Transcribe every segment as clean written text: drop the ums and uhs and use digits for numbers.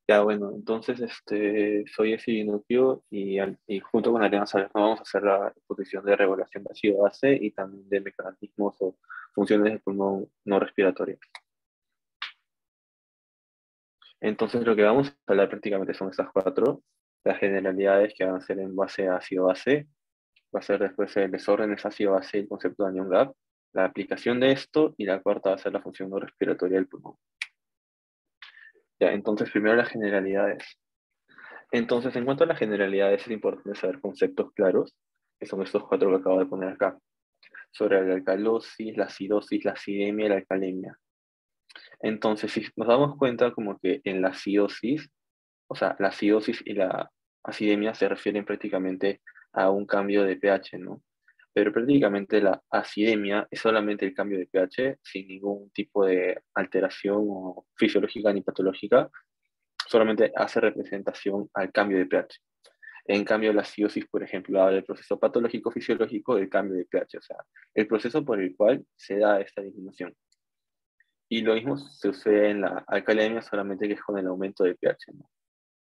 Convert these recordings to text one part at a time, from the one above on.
Ya, bueno, entonces soy ese Inukio y junto con Ariana Salerno vamos a hacer la exposición de regulación de ácido base y también de mecanismos o funciones del pulmón no respiratorio. Entonces lo que vamos a hablar prácticamente son estas cuatro, las generalidades que van a ser en base a ácido base, va a ser después el desorden es ácido base y el concepto de anion gap, la aplicación de esto y la cuarta va a ser la función no respiratoria del pulmón. Ya, entonces primero las generalidades. Entonces, en cuanto a las generalidades, es importante saber conceptos claros, que son estos cuatro que acabo de poner acá, sobre la alcalosis, la acidosis, la acidemia y la alcalemia. Entonces, si nos damos cuenta como que en la acidosis, o sea, la acidosis y la acidemia se refieren prácticamente a un cambio de pH, ¿no? Pero prácticamente la acidemia es solamente el cambio de pH sin ningún tipo de alteración o fisiológica ni patológica, solamente hace representación al cambio de pH. En cambio, la acidosis, por ejemplo, habla del proceso patológico fisiológico del cambio de pH, o sea, el proceso por el cual se da esta disminución. Y lo mismo sucede en la alcalemia, solamente que es con el aumento de pH, ¿no?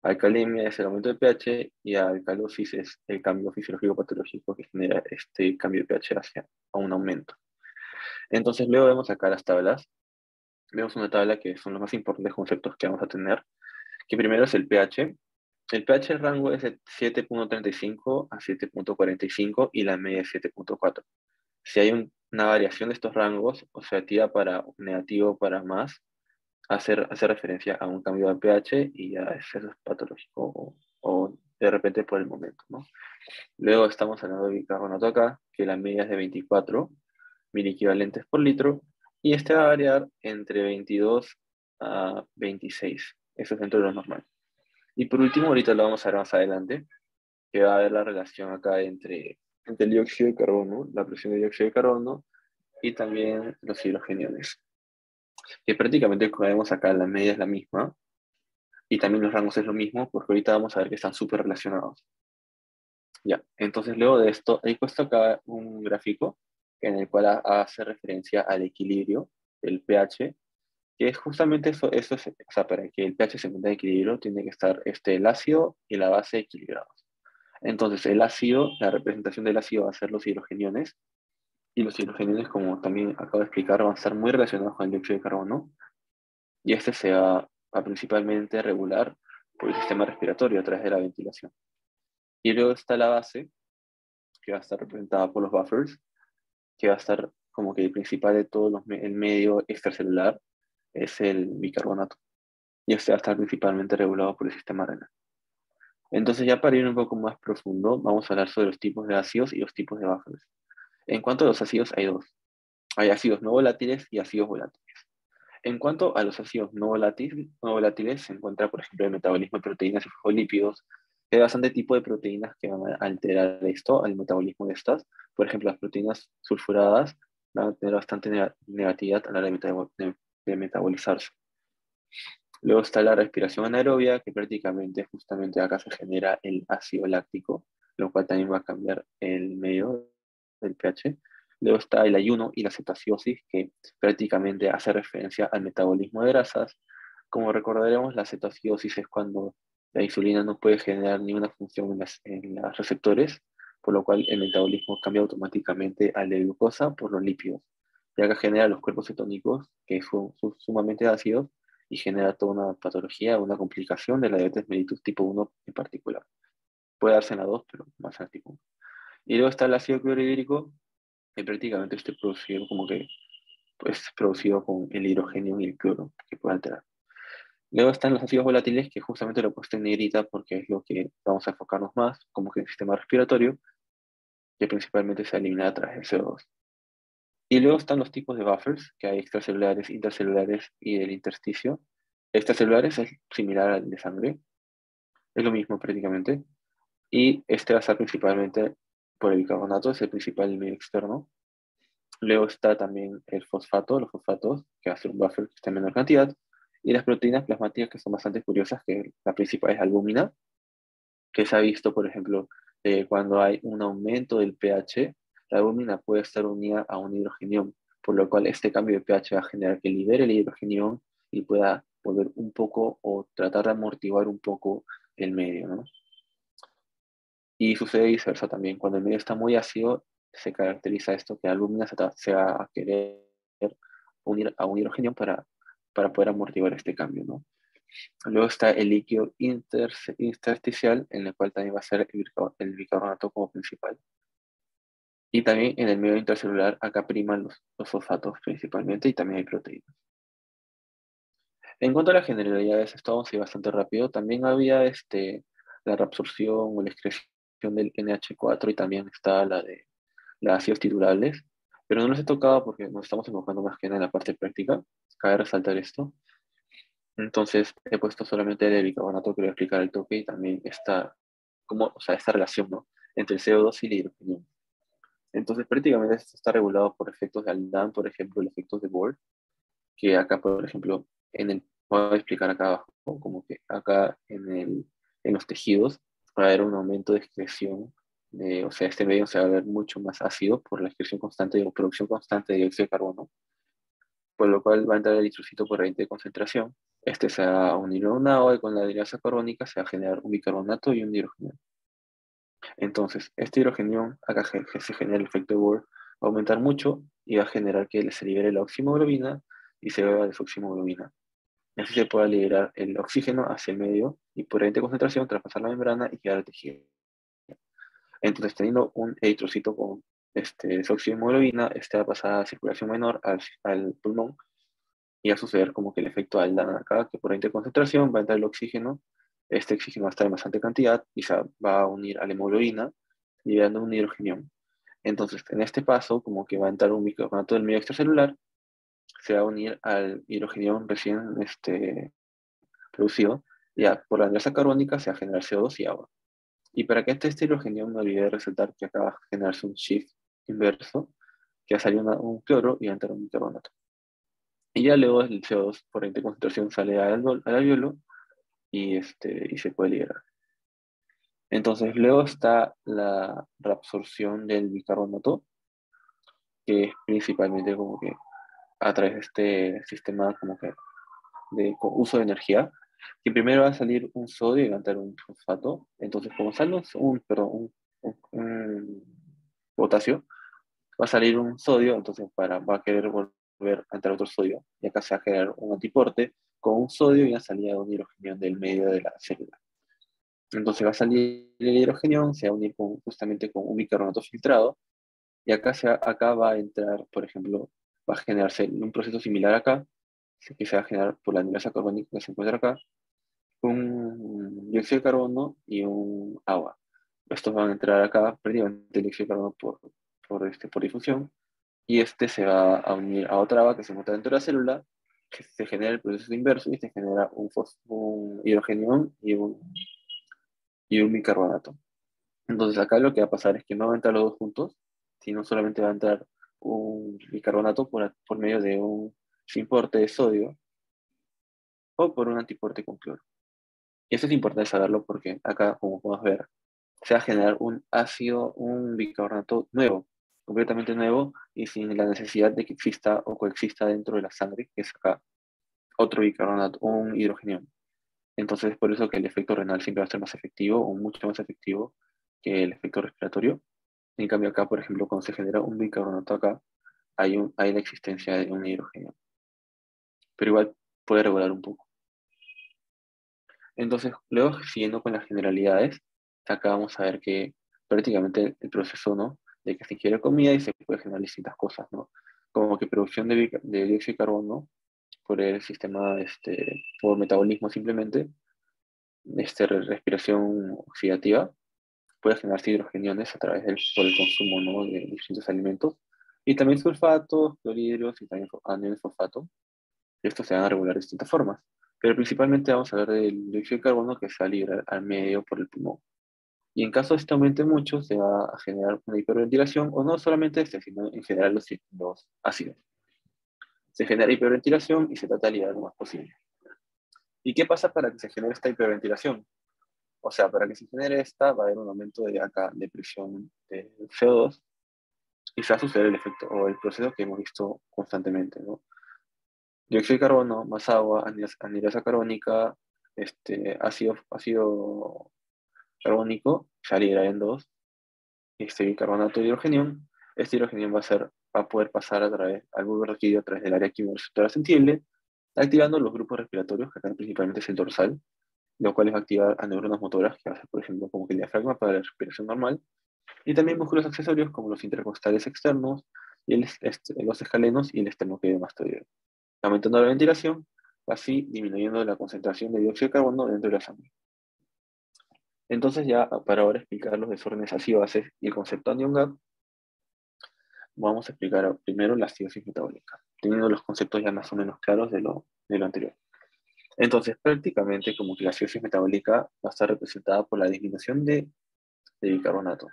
Alcalemia es el aumento de pH y alcalosis es el cambio fisiológico patológico que genera este cambio de pH hacia a un aumento. Entonces, luego vemos acá las tablas. Vemos una tabla que son los más importantes conceptos que vamos a tener, que primero es el pH. El pH del rango es de 7,35 a 7,45 y la media es 7,4. Si hay una variación de estos rangos, o sea, tira para negativo para más, hace referencia a un cambio de pH y ya eso es patológico o de repente por el momento, ¿no? Luego estamos hablando de bicarbonato acá, que la media es de 24 miliequivalentes por litro y este va a variar entre 22 a 26. Eso es dentro de lo normal. Y por último, ahorita lo vamos a ver más adelante, que va a haber la relación acá entre el dióxido de carbono, la presión de dióxido de carbono y también los hidrogeniones. Que prácticamente, como vemos acá, la media es la misma y también los rangos es lo mismo, porque ahorita vamos a ver que están súper relacionados. Ya, entonces luego de esto, he puesto acá un gráfico en el cual hace referencia al equilibrio del pH, que es justamente eso es, o sea, para que el pH se encuentre en equilibrio, tiene que estar el ácido y la base equilibrados. Entonces, el ácido, la representación del ácido va a ser los hidrogeniones, y los hidrogeniones, como también acabo de explicar, van a estar muy relacionados con el dióxido de carbono, y este se va principalmente a regular por el sistema respiratorio a través de la ventilación. Y luego está la base, que va a estar representada por los buffers, que va a estar como que el principal de todo el medio extracelular es el bicarbonato, y este va a estar principalmente regulado por el sistema renal. Entonces, ya para ir un poco más profundo, vamos a hablar sobre los tipos de ácidos y los tipos de buffers. En cuanto a los ácidos, hay dos. Hay ácidos no volátiles y ácidos volátiles. En cuanto a los ácidos no volátiles se encuentra, por ejemplo, el metabolismo de proteínas y fosfolípidos, que hay bastante tipo de proteínas que van a alterar esto, el metabolismo de estas. Por ejemplo, las proteínas sulfuradas van a tener bastante negatividad a la hora de metabolizarse. Luego está la respiración anaerobia, que prácticamente justamente acá se genera el ácido láctico, lo cual también va a cambiar el medio del pH. Luego está el ayuno y la cetoacidosis, que prácticamente hace referencia al metabolismo de grasas. Como recordaremos, la cetoacidosis es cuando la insulina no puede generar ninguna función en los receptores, por lo cual el metabolismo cambia automáticamente al de glucosa por los lípidos. Y acá genera los cuerpos cetónicos, que son sumamente ácidos, y genera toda una patología, una complicación de la diabetes mellitus tipo 1 en particular. Puede darse en la 2, pero más en la tipo 1. Y luego está el ácido clorhídrico, que prácticamente esté producido como que pues, producido con el hidrógeno y el cloro, que puede alterar. Luego están los ácidos volátiles, que justamente lo he puesto en negrita porque es lo que vamos a enfocarnos más, como que el sistema respiratorio, que principalmente se elimina a través del CO2. Y luego están los tipos de buffers, que hay extracelulares, intracelulares y del intersticio. Extracelulares es similar al de sangre, es lo mismo prácticamente. Y este va a estar principalmente por el bicarbonato, es el principal medio externo. Luego está también el fosfato, los fosfatos, que va a ser un buffer que está en menor cantidad. Y las proteínas plasmáticas, que son bastante curiosas, que la principal es albúmina, que se ha visto, por ejemplo, cuando hay un aumento del pH, la albúmina puede estar unida a un hidrogenión, por lo cual este cambio de pH va a generar que libere el hidrogenión y pueda volver un poco o tratar de amortiguar un poco el medio, ¿no? Y sucede viceversa también. Cuando el medio está muy ácido, se caracteriza esto que la albúmina se va a querer unir a un hidrógeno para poder amortiguar este cambio, ¿no? Luego está el líquido intersticial, en el cual también va a ser el bicarbonato como principal. Y también en el medio intercelular, acá priman los fosfatos principalmente y también hay proteínas. En cuanto a las generalidades, esto vamos a ir bastante rápido. También había la reabsorción o la excreción del NH4 y también está la de las ácidos titulables, pero no los he tocado porque nos estamos enfocando más que nada en la parte práctica. Cabe resaltar esto. Entonces he puesto solamente el bicarbonato que voy a explicar el toque y también o sea, esta relación, ¿no? Entre el CO2 y la hidrogenio. Entonces prácticamente esto está regulado por efectos de Aldán, por ejemplo, el efecto de Bohr, que acá, por ejemplo, voy a explicar acá abajo, como que acá en los tejidos va a haber un aumento de excreción, o sea, este medio se va a ver mucho más ácido por la excreción constante o producción constante de dióxido de carbono, por lo cual va a entrar el eritrocito por gradiente de concentración. Este se va a unir a un agua y con la derivada carbónica se va a generar un bicarbonato y un hidrógeno. Entonces, este hidrógeno, acá se genera el efecto de Bohr, va a aumentar mucho y va a generar que se libere la oximoglobina y se beba desoximoglobina. Y así se pueda liberar el oxígeno hacia el medio y por gradiente de concentración traspasar la membrana y quedar el tejido. Entonces, teniendo un eritrocito con desoximoglobina, este va a pasar a circulación menor al pulmón y va a suceder como que el efecto Aldana acá, que por gradiente de concentración va a entrar el oxígeno, este oxígeno va a estar en bastante cantidad y se va a unir a la hemoglobina, liberando un hidrógeno. Entonces, en este paso, como que va a entrar un bicarbonato del medio extracelular, se va a unir al hidrógeno recién producido, ya por la anhidrasa carbónica se va a generar CO2 y agua. Y para que este hidrógeno, no olvide resaltar que acá va a generarse un shift inverso, que va a salir un cloro y va a entrar un bicarbonato. Y ya luego el CO2 por ente concentración sale al alveolo y se puede liberar. Entonces, luego está la reabsorción del bicarbonato, que es principalmente como que a través de este sistema como que de uso de energía, que primero va a salir un sodio y va a entrar un fosfato. Entonces, como sale un potasio, va a salir un sodio, entonces va a querer volver a entrar otro sodio. Y acá se va a generar un antiporte con un sodio y una salida de un hidrógeno del medio de la célula. Entonces va a salir el hidrógeno, se va a unir justamente con un bicarbonato filtrado, y acá va a entrar, por ejemplo, va a generarse un proceso similar acá, que se va a generar por la anhidrasa carbónica que se encuentra acá, un dióxido de carbono y un agua. Estos van a entrar acá, prácticamente el dióxido de carbono por difusión, y este se va a unir a otra agua que se encuentra dentro de la célula, que se genera el proceso inverso y se genera un hidrógeno y un bicarbonato. Entonces acá lo que va a pasar es que no van a entrar los dos juntos, sino solamente va a entrar un bicarbonato por medio de un simporte de sodio o por un antiporte con cloro. Y eso es importante saberlo porque acá, como podemos ver, se va a generar un bicarbonato nuevo, completamente nuevo y sin la necesidad de que exista o coexista dentro de la sangre, que es acá otro bicarbonato, un hidrógeno. Entonces, por eso que el efecto renal siempre va a ser más efectivo o mucho más efectivo que el efecto respiratorio. En cambio, acá, por ejemplo, cuando se genera un bicarbonato acá, hay la existencia de un hidrógeno, pero igual puede regular un poco. Entonces, luego, siguiendo con las generalidades, acá vamos a ver que prácticamente el proceso, ¿no? De que se ingiere comida y se puede generar distintas cosas, ¿no? Como que producción de dióxido de carbono por el sistema, por metabolismo simplemente, respiración oxidativa, puede generarse hidrogeniones por el consumo, ¿no? De distintos alimentos. Y también sulfatos, clorhídridos y también aniones fosfato. Estos se van a regular de distintas formas. Pero principalmente vamos a ver del dióxido de carbono que se va a liberar al medio por el pulmón. Y en caso de este aumente mucho, se va a generar una hiperventilación, o no solamente sino en general los ácidos. Se genera hiperventilación y se trata de liberar lo más posible. ¿Y qué pasa para que se genere esta hiperventilación? O sea, para que se genere esta, va a haber un aumento de presión de CO2 y se va a suceder el efecto o el proceso que hemos visto constantemente, ¿no? Dióxido de carbono más agua, anhidrosa carbónica, ácido carbónico, se aliará en dos, bicarbonato de hidrogenión. Este hidrogenión va a poder pasar al bulbo requerido a través del área quimioreceptora sensible, activando los grupos respiratorios, que acá principalmente es el dorsal, lo cual va a activar a neuronas motoras, que va a ser, por ejemplo, como que el diafragma para la respiración normal, y también músculos accesorios como los intercostales externos, y los escalenos y el esternocleidomastoideo, aumentando la ventilación, así disminuyendo la concentración de dióxido de carbono dentro de la sangre. Entonces ya para ahora explicar los desórdenes ácido-bases y el concepto anion gap, vamos a explicar primero la acidosis metabólica, teniendo los conceptos ya más o menos claros de lo anterior. Entonces, prácticamente como que la acidosis metabólica va a estar representada por la disminución de bicarbonato,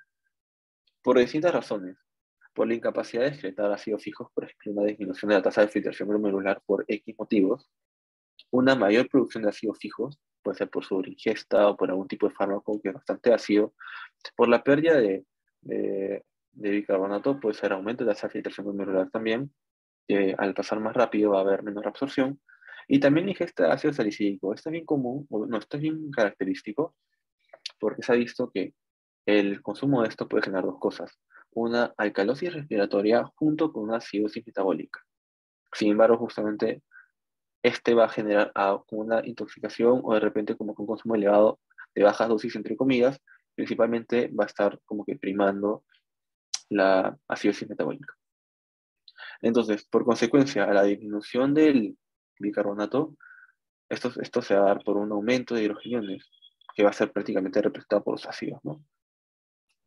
por distintas razones. Por la incapacidad de excretar ácidos fijos, por ejemplo, una disminución de la tasa de filtración glomerular por X motivos, una mayor producción de ácidos fijos, puede ser por sobreingesta o por algún tipo de fármaco que es bastante ácido, por la pérdida de bicarbonato, puede ser aumento de la tasa de filtración glomerular también, que al pasar más rápido va a haber menor absorción, y también ingesta de ácido salicílico. Esto es bien común, o no, esto es bien característico, porque se ha visto que el consumo de esto puede generar dos cosas: una alcalosis respiratoria junto con una acidosis metabólica. Sin embargo, justamente este va a generar una intoxicación o de repente como que un consumo elevado de bajas dosis, entre comillas, principalmente va a estar como que primando la acidosis metabólica. Entonces, por consecuencia, a la disminución del bicarbonato, esto se va a dar por un aumento de hidrogeniones, que va a ser prácticamente representado por los ácidos, ¿no?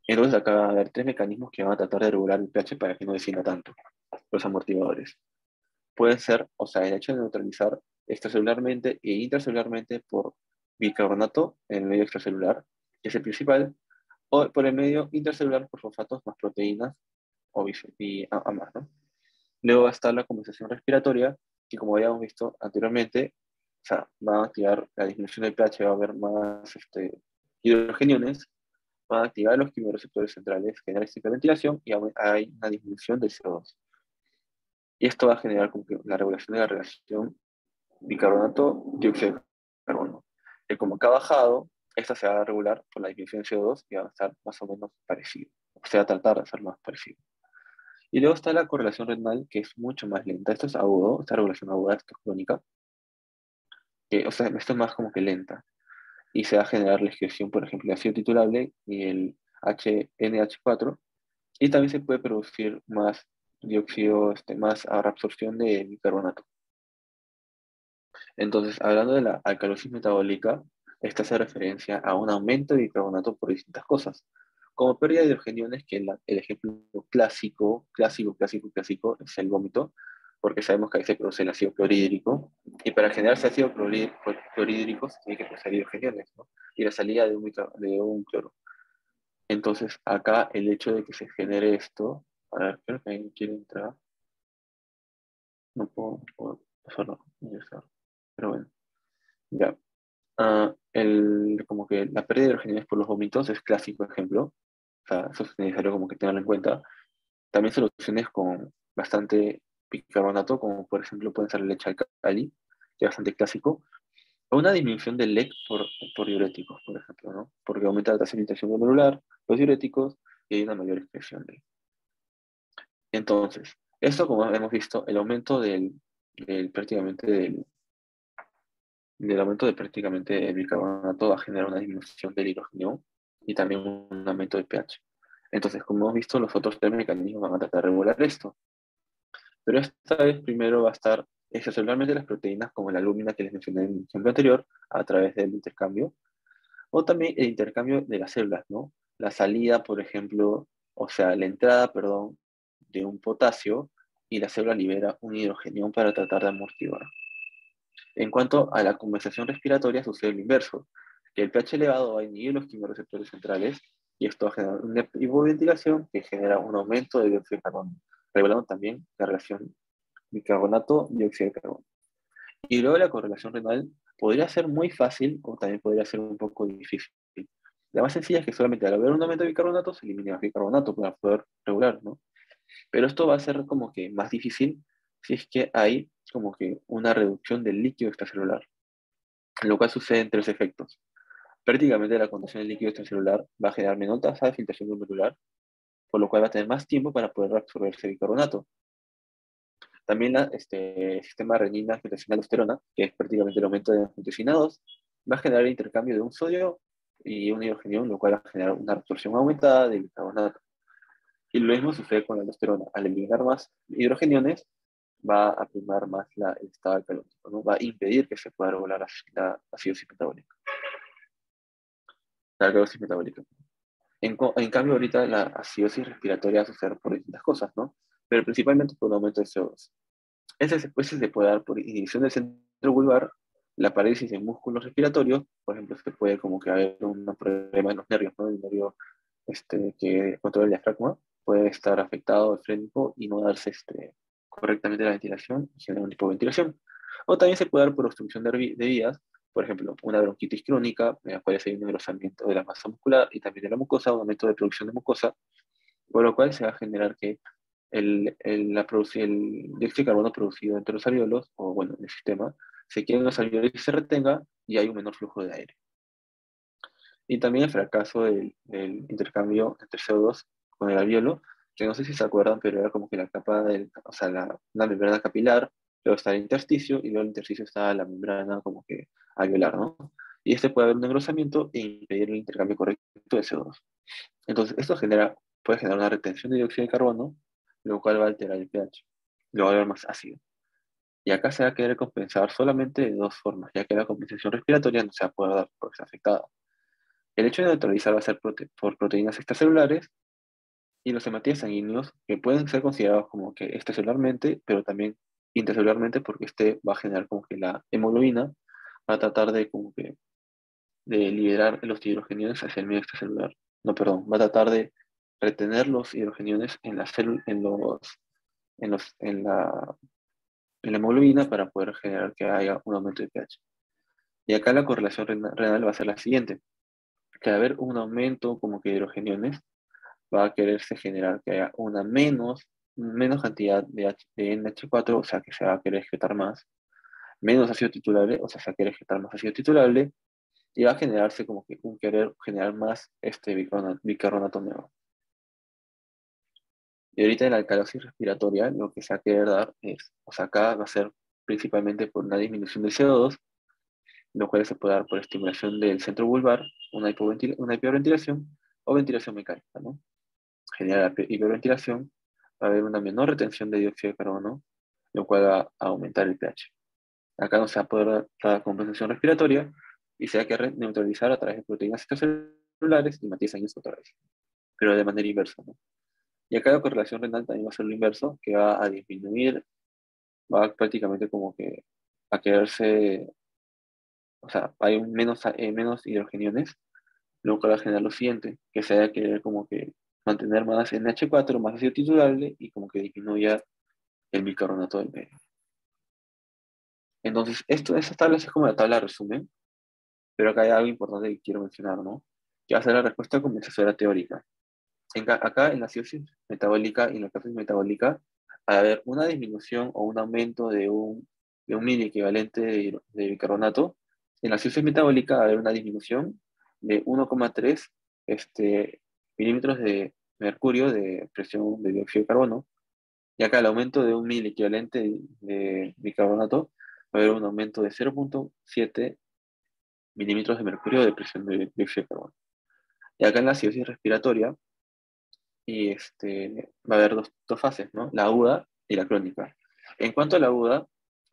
Entonces acá va a haber tres mecanismos que van a tratar de regular el pH para que no descienda tanto. Los amortiguadores pueden ser, o sea, el hecho de neutralizar extracelularmente e intracelularmente por bicarbonato en el medio extracelular, que es el principal, o por el medio intracelular por fosfatos más proteínas y ambas, ¿no? Luego va a estar la compensación respiratoria, que como habíamos visto anteriormente, o sea, va a activar la disminución del pH, va a haber más hidrogeniones, va a activar los quimioreceptores centrales, generar esta hiperventilación y hay una disminución del CO2. Y esto va a generar como que la regulación de la relación bicarbonato-dióxido de carbono. Que como acá ha bajado, esta se va a regular por la disminución de CO2 y va a estar más o menos parecido. O sea, va a tratar de ser más parecido. Y luego está la correlación renal, que es mucho más lenta. Esto es agudo, esta regulación aguda, esto es crónica. O sea, esto es más como que lenta. Y se va a generar la excreción, por ejemplo, el ácido titulable y el NH4. Y también se puede producir más dióxido, más absorción de bicarbonato. Entonces, hablando de la alcalosis metabólica, esta hace referencia a un aumento de bicarbonato por distintas cosas, como pérdida de hidrogeniones, que el ejemplo clásico es el vómito, porque sabemos que ahí se produce el ácido clorhídrico, y para generar ese ácido clorhídrico se tiene que procesar hidrogeniones, ¿no? Y la salida de un cloro. Entonces, acá el hecho de que se genere esto, a ver, creo que alguien quiere entrar, no puedo hacerlo, pero bueno, ya. Como que la pérdida de hidrogeniones por los vómitos es clásico ejemplo, o sea, eso es necesario como que tenerlo en cuenta. También soluciones con bastante bicarbonato, como por ejemplo pueden ser leche alcali, que es bastante clásico, o una disminución del LEC por diuréticos, por ejemplo, ¿no? Porque aumenta la tasa de filtración glomerular, los diuréticos, y hay una mayor excreción de. Entonces, esto como hemos visto, el aumento prácticamente del aumento de prácticamente el bicarbonato va a generar una disminución del hidrógeno y también un aumento del pH. Entonces, como hemos visto, los otros tres mecanismos van a tratar de regular esto. Pero esta vez primero va a estar extracelularmente las proteínas, como la albúmina que les mencioné en el ejemplo anterior, a través del intercambio, o también el intercambio de las células, ¿no? La salida, por ejemplo, o sea, la entrada, perdón, de un potasio y la célula libera un hidrogenión para tratar de amortiguar. En cuanto a la compensación respiratoria, sucede lo inverso, que el pH elevado va a inhibir los quimioreceptores centrales y esto va a generar una hipoventilación que genera un aumento de dióxido de carbono, revelando también la relación bicarbonato-dióxido de carbono. Y luego la correlación renal podría ser muy fácil o también podría ser un poco difícil. La más sencilla es que solamente al haber un aumento de bicarbonato se elimina el bicarbonato para poder regular, ¿no? Pero esto va a ser como que más difícil si es que hay como que una reducción del líquido extracelular, lo cual sucede en tres efectos. Prácticamente la conducción del líquido extracelular va a generar menor tasa de filtración glomerular, por lo cual va a tener más tiempo para poder absorberse bicarbonato. También el sistema renina-angiotensina-aldosterona, que es prácticamente el aumento de angiotensina 2, va a generar el intercambio de un sodio y un hidrogenión, lo cual va a generar una absorción aumentada de bicarbonato. Y lo mismo sucede con la aldosterona. Al eliminar más hidrogeniones, va a primar más el estado alcalónico, ¿no? Va a impedir que se pueda regular la acidosis metabólica. La alcalosis metabólica. En cambio, ahorita la acidosis respiratoria va a suceder por distintas cosas, ¿no? Pero principalmente por un aumento de CO2. Ese se puede dar por inhibición del centro vulvar, la parálisis de músculos respiratorios, por ejemplo, se puede como que haber un problema en los nervios, ¿no? El nervio que controla el diafragma puede estar afectado, frénico, y no darse correctamente la ventilación y generar una hipoventilación. O también se puede dar por obstrucción de vías, por ejemplo, una bronquitis crónica, en la cual hay un engrosamiento de la masa muscular y también de la mucosa, un aumento de producción de mucosa, por lo cual se va a generar que el dióxido de carbono producido entre los alvéolos, o bueno, en el sistema, se quede en los alvéolos y se retenga, y hay un menor flujo de aire. Y también el fracaso del intercambio entre CO2 con el alvéolo, que no sé si se acuerdan, pero era como que la capa o sea, la membrana capilar, luego está el intersticio, y luego el intersticio está la membrana como que alveolar, ¿no? Y puede haber un engrosamiento e impedir el intercambio correcto de CO2. Entonces, puede generar una retención de dióxido de carbono, lo cual va a alterar el pH, lo va a volver más ácido. Y acá se va a querer compensar solamente de dos formas, ya que la compensación respiratoria no se va a poder dar porque está afectada. El hecho de neutralizar va a ser por proteínas extracelulares y los hematíes sanguíneos, que pueden ser considerados como que extracelularmente, pero también intracelularmente, porque va a generar como que la hemoglobina va a tratar de como que de liberar los hidrogeniones hacia el medio extracelular. No, perdón, va a tratar de retener los hidrogeniones en la célula, en, los, en la hemoglobina para poder generar que haya un aumento de pH. Y acá la correlación renal va a ser la siguiente, que al haber un aumento como que de hidrogeniones, va a quererse generar que haya una menos cantidad de NH4, o sea que se va a querer excretar más, menos ácido titulable, o sea se va a querer excretar más ácido titulable, y va a generarse como que un querer generar más bicarbonato nuevo. Y ahorita en la alcalosis respiratoria lo que se va a querer dar es, o sea, acá va a ser principalmente por una disminución del CO2, lo cual se puede dar por estimulación del centro vulvar, una hiperventilación o ventilación mecánica, ¿no? Genera la hiperventilación, va a haber una menor retención de dióxido de carbono, lo cual va a aumentar el pH. Acá no se va a poder dar la compensación respiratoria y se va a querer neutralizar a través de proteínas extracelulares y matriz sanguínea otra vez, pero de manera inversa, ¿no? Y acá la correlación renal también va a ser lo inverso, que va a disminuir, va prácticamente como que a quererse, o sea, hay menos hidrogeniones, lo cual va a generar lo siguiente, que se va a querer como que mantener más NH4, más ácido titulable y como que disminuya el bicarbonato del medio. Entonces, esta tabla es como la tabla de resumen, pero acá hay algo importante que quiero mencionar, ¿no? Que va a ser la respuesta compensatoria teórica. Acá en la acidosis metabólica y en la alcalosis metabólica, va a haber una disminución o un aumento de un miliequivalente de bicarbonato. En la acidosis metabólica va a haber una disminución de 1,3 milímetros de mercurio de presión de dióxido de carbono. Y acá el aumento de un miliequivalente de bicarbonato va a haber un aumento de 0,7 milímetros de mercurio de presión de dióxido de carbono. Y acá en la acidosis respiratoria va a haber dos fases, ¿no? La aguda y la crónica. En cuanto a la aguda,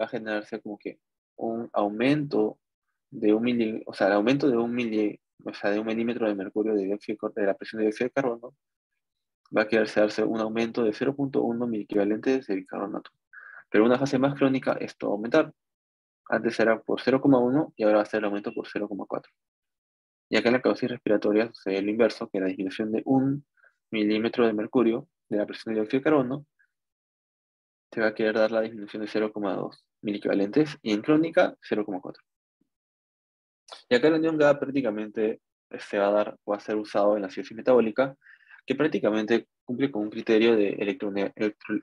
va a generarse como que un aumento de o sea, el aumento de o sea, de 1 milímetro de mercurio de la presión de dióxido de carbono, va a quererse darse un aumento de 0,1 miliequivalentes de bicarbonato. Pero una fase más crónica, esto va a aumentar. Antes era por 0,1 y ahora va a ser el aumento por 0,4. Y acá en la causis respiratoria sucede el inverso, que la disminución de 1 milímetro de mercurio de la presión de dióxido de carbono te va a querer dar la disminución de 0,2 miliequivalentes y en crónica 0,4. Y acá la unión GABA prácticamente se va a dar o va a ser usado en la acidosis metabólica, que prácticamente cumple con un criterio de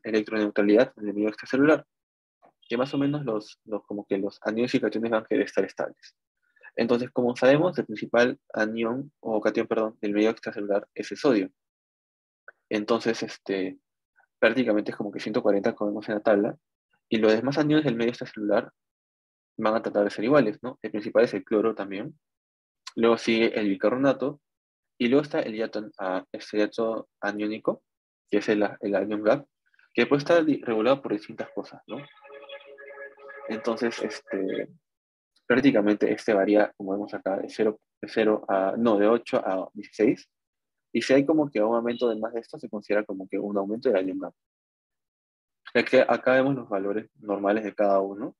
electroneutralidad en el medio extracelular. que más o menos como que los aniones y cationes van a querer estar estables. Entonces, como sabemos, el principal anión, o cation, perdón, del medio extracelular es el sodio. Entonces, prácticamente es como que 140 como vemos en la tabla, y los demás aniones del medio extracelular van a tratar de ser iguales, ¿no? El principal es el cloro también, luego sigue el bicarbonato, y luego está este hiato aniónico, que es el anión GAP, que puede estar regulado por distintas cosas, ¿no? Entonces, prácticamente varía, como vemos acá, de 8 a 16, y si hay como que un aumento de más de esto, se considera como que un aumento del anión GAP. Ya que acá vemos los valores normales de cada uno.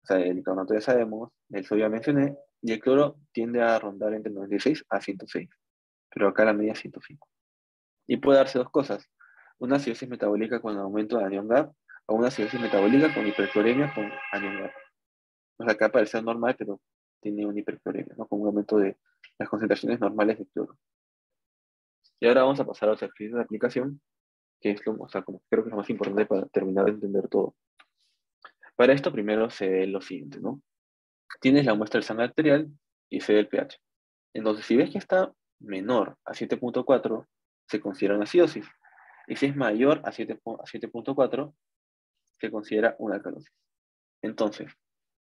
O sea, el carbonato ya sabemos, el sodio ya mencioné, y el cloro tiende a rondar entre 96 a 106, pero acá la media es 105. Y puede darse dos cosas: una acidosis metabólica con aumento de anión GAP, o una acidosis metabólica con hipercloremia con anión GAP. O sea, acá parece normal, pero tiene una hipercloremia, ¿no? Con un aumento de las concentraciones normales de cloro. Y ahora vamos a pasar a los ejercicios de aplicación, que es o sea, como creo que es lo más importante para terminar de entender todo. Para esto primero se ve lo siguiente, ¿no? Tienes la muestra del sangre arterial y se ve el pH. Entonces, si ves que está menor a 7.4, se considera una acidosis. Y si es mayor a 7.4, se considera una alcalosis. Entonces,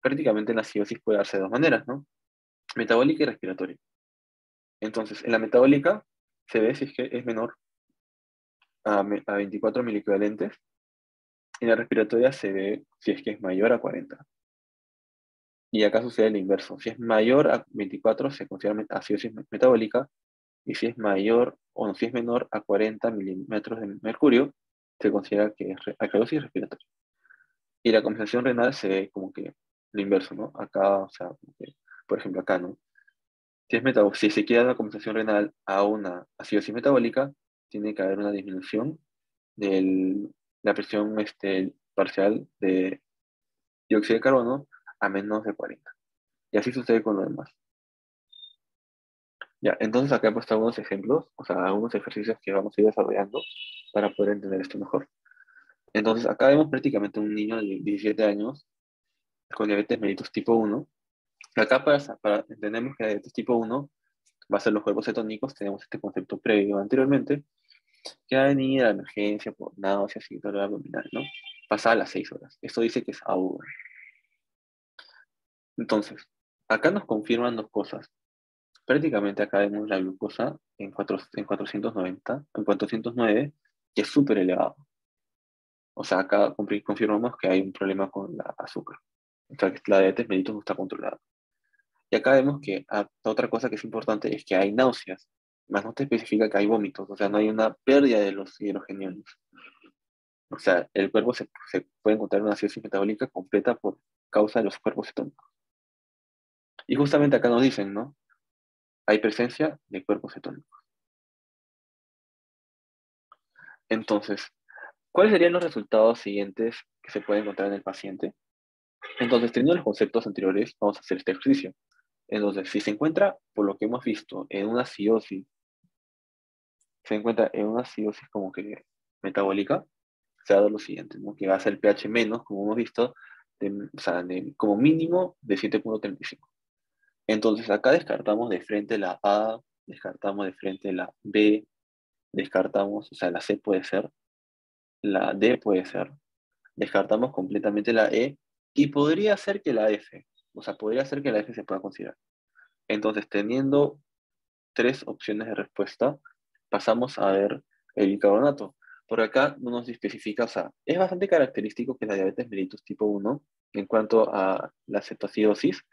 prácticamente la acidosis puede darse de dos maneras, ¿no? Metabólica y respiratoria. Entonces, en la metabólica se ve si es que es menor a 24 miliequivalentes. En la respiratoria se ve si es que es mayor a 40. Y acá sucede lo inverso. Si es mayor a 24, se considera acidosis metabólica. Y si es mayor, o no, si es menor a 40 milímetros de mercurio, se considera que es alcalosis respiratoria. Y la compensación renal se ve como que lo inverso, ¿no? Acá, o sea, como que, por ejemplo, acá, ¿no? Si se quiere dar la compensación renal a una acidosis metabólica, tiene que haber una disminución de la presión parcial de dióxido de carbono a menos de 40. Y así sucede con lo demás. Ya, entonces acá he puesto algunos ejemplos, o sea, algunos ejercicios que vamos a ir desarrollando para poder entender esto mejor. Entonces acá vemos prácticamente un niño de 17 años con diabetes mellitus tipo 1. Acá entendemos que la diabetes tipo 1 va a ser los cuerpos cetónicos, tenemos este concepto previo anteriormente, que va a venir a la emergencia por náuseas y dolor abdominal, ¿no? Pasada las 6 horas. Esto dice que es agudo. Entonces, acá nos confirman dos cosas. Prácticamente acá vemos la glucosa en 409, que es súper elevado. O sea, acá confirmamos que hay un problema con la azúcar. O sea, que la diabetes mellitus no está controlada. Y acá vemos que otra cosa que es importante es que hay náuseas, más no te especifica que hay vómitos, o sea, no hay una pérdida de los hidrogeniones. O sea, el cuerpo se puede encontrar una acidosis metabólica completa por causa de los cuerpos cetónicos. Y justamente acá nos dicen, ¿no? Hay presencia de cuerpos cetónicos. Entonces, ¿cuáles serían los resultados siguientes que se pueden encontrar en el paciente? Entonces, teniendo los conceptos anteriores, vamos a hacer este ejercicio. Entonces, si se encuentra, por lo que hemos visto, se encuentra en una acidosis como que metabólica, se ha dado lo siguiente, ¿no? Que va a ser el pH menos, como hemos visto, o sea, como mínimo de 7.35. Entonces, acá descartamos de frente la A, descartamos de frente la B, descartamos, o sea, la C puede ser, la D puede ser, descartamos completamente la E, y podría ser que la F, o sea, podría ser que la F se pueda considerar. Entonces, teniendo tres opciones de respuesta, pasamos a ver el bicarbonato. Por acá no nos especifica, o sea, es bastante característico que la diabetes mellitus tipo 1, en cuanto a la cetoacidosis,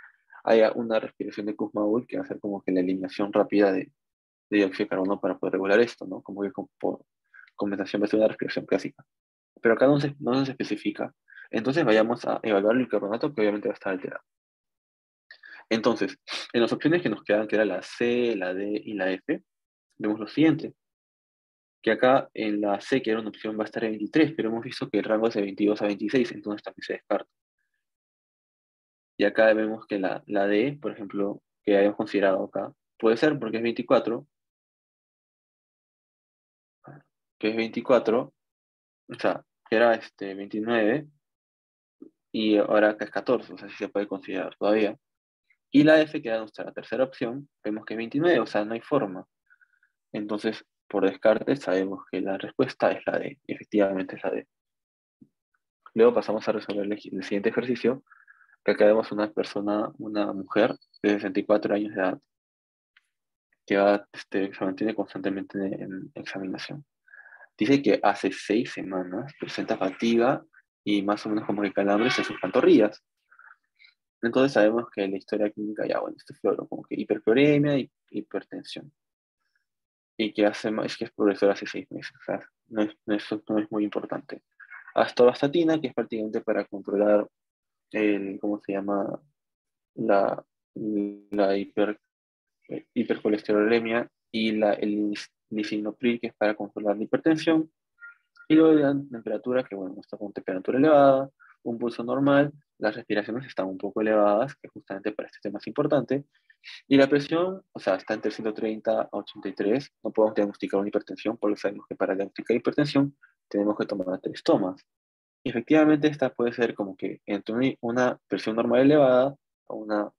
haya una respiración de Kussmaul que va a ser como que la eliminación rápida de dióxido de carbono para poder regular esto, ¿no? Como que por compensación va a ser una respiración clásica. Pero acá no nos especifica. Entonces vayamos a evaluar el bicarbonato, que obviamente va a estar alterado. Entonces, en las opciones que nos quedan, que era la C, la D y la F, vemos lo siguiente, que acá en la C, que era una opción, va a estar en 23, pero hemos visto que el rango es de 22 a 26, entonces también se descarta. Y acá vemos que la D, por ejemplo, que habíamos considerado acá, puede ser porque es 24, que es 24, o sea, que era 29, y ahora acá es 14, o sea, sí se puede considerar todavía. Y la F, que era nuestra tercera opción, vemos que es 29, o sea, no hay forma. Entonces, por descarte, sabemos que la respuesta es la D, y efectivamente es la D. Luego pasamos a resolver el siguiente ejercicio, que acá vemos una persona, una mujer de 64 años de edad, que se mantiene constantemente en examinación. Dice que hace 6 semanas presenta fatiga y más o menos como que calambres en sus pantorrillas. Entonces sabemos que la historia clínica ya, bueno, este floro, como que hipercloremia y hipertensión. Y que es que es progresor hace 6 meses. O sea, no es muy importante. Atorvastatina, que es prácticamente para controlar ¿cómo se llama? La, la hipercolesterolemia y el lisinopril, que es para controlar la hipertensión. Y luego la temperatura, que bueno, está con temperatura elevada, un pulso normal, las respiraciones están un poco elevadas, que justamente para este tema es importante. Y la presión, o sea, está entre 130 a 83. No podemos diagnosticar una hipertensión, porque sabemos que para diagnosticar hipertensión tenemos que tomar 3 tomas. Y efectivamente, esta puede ser como que entre una presión normal elevada o una,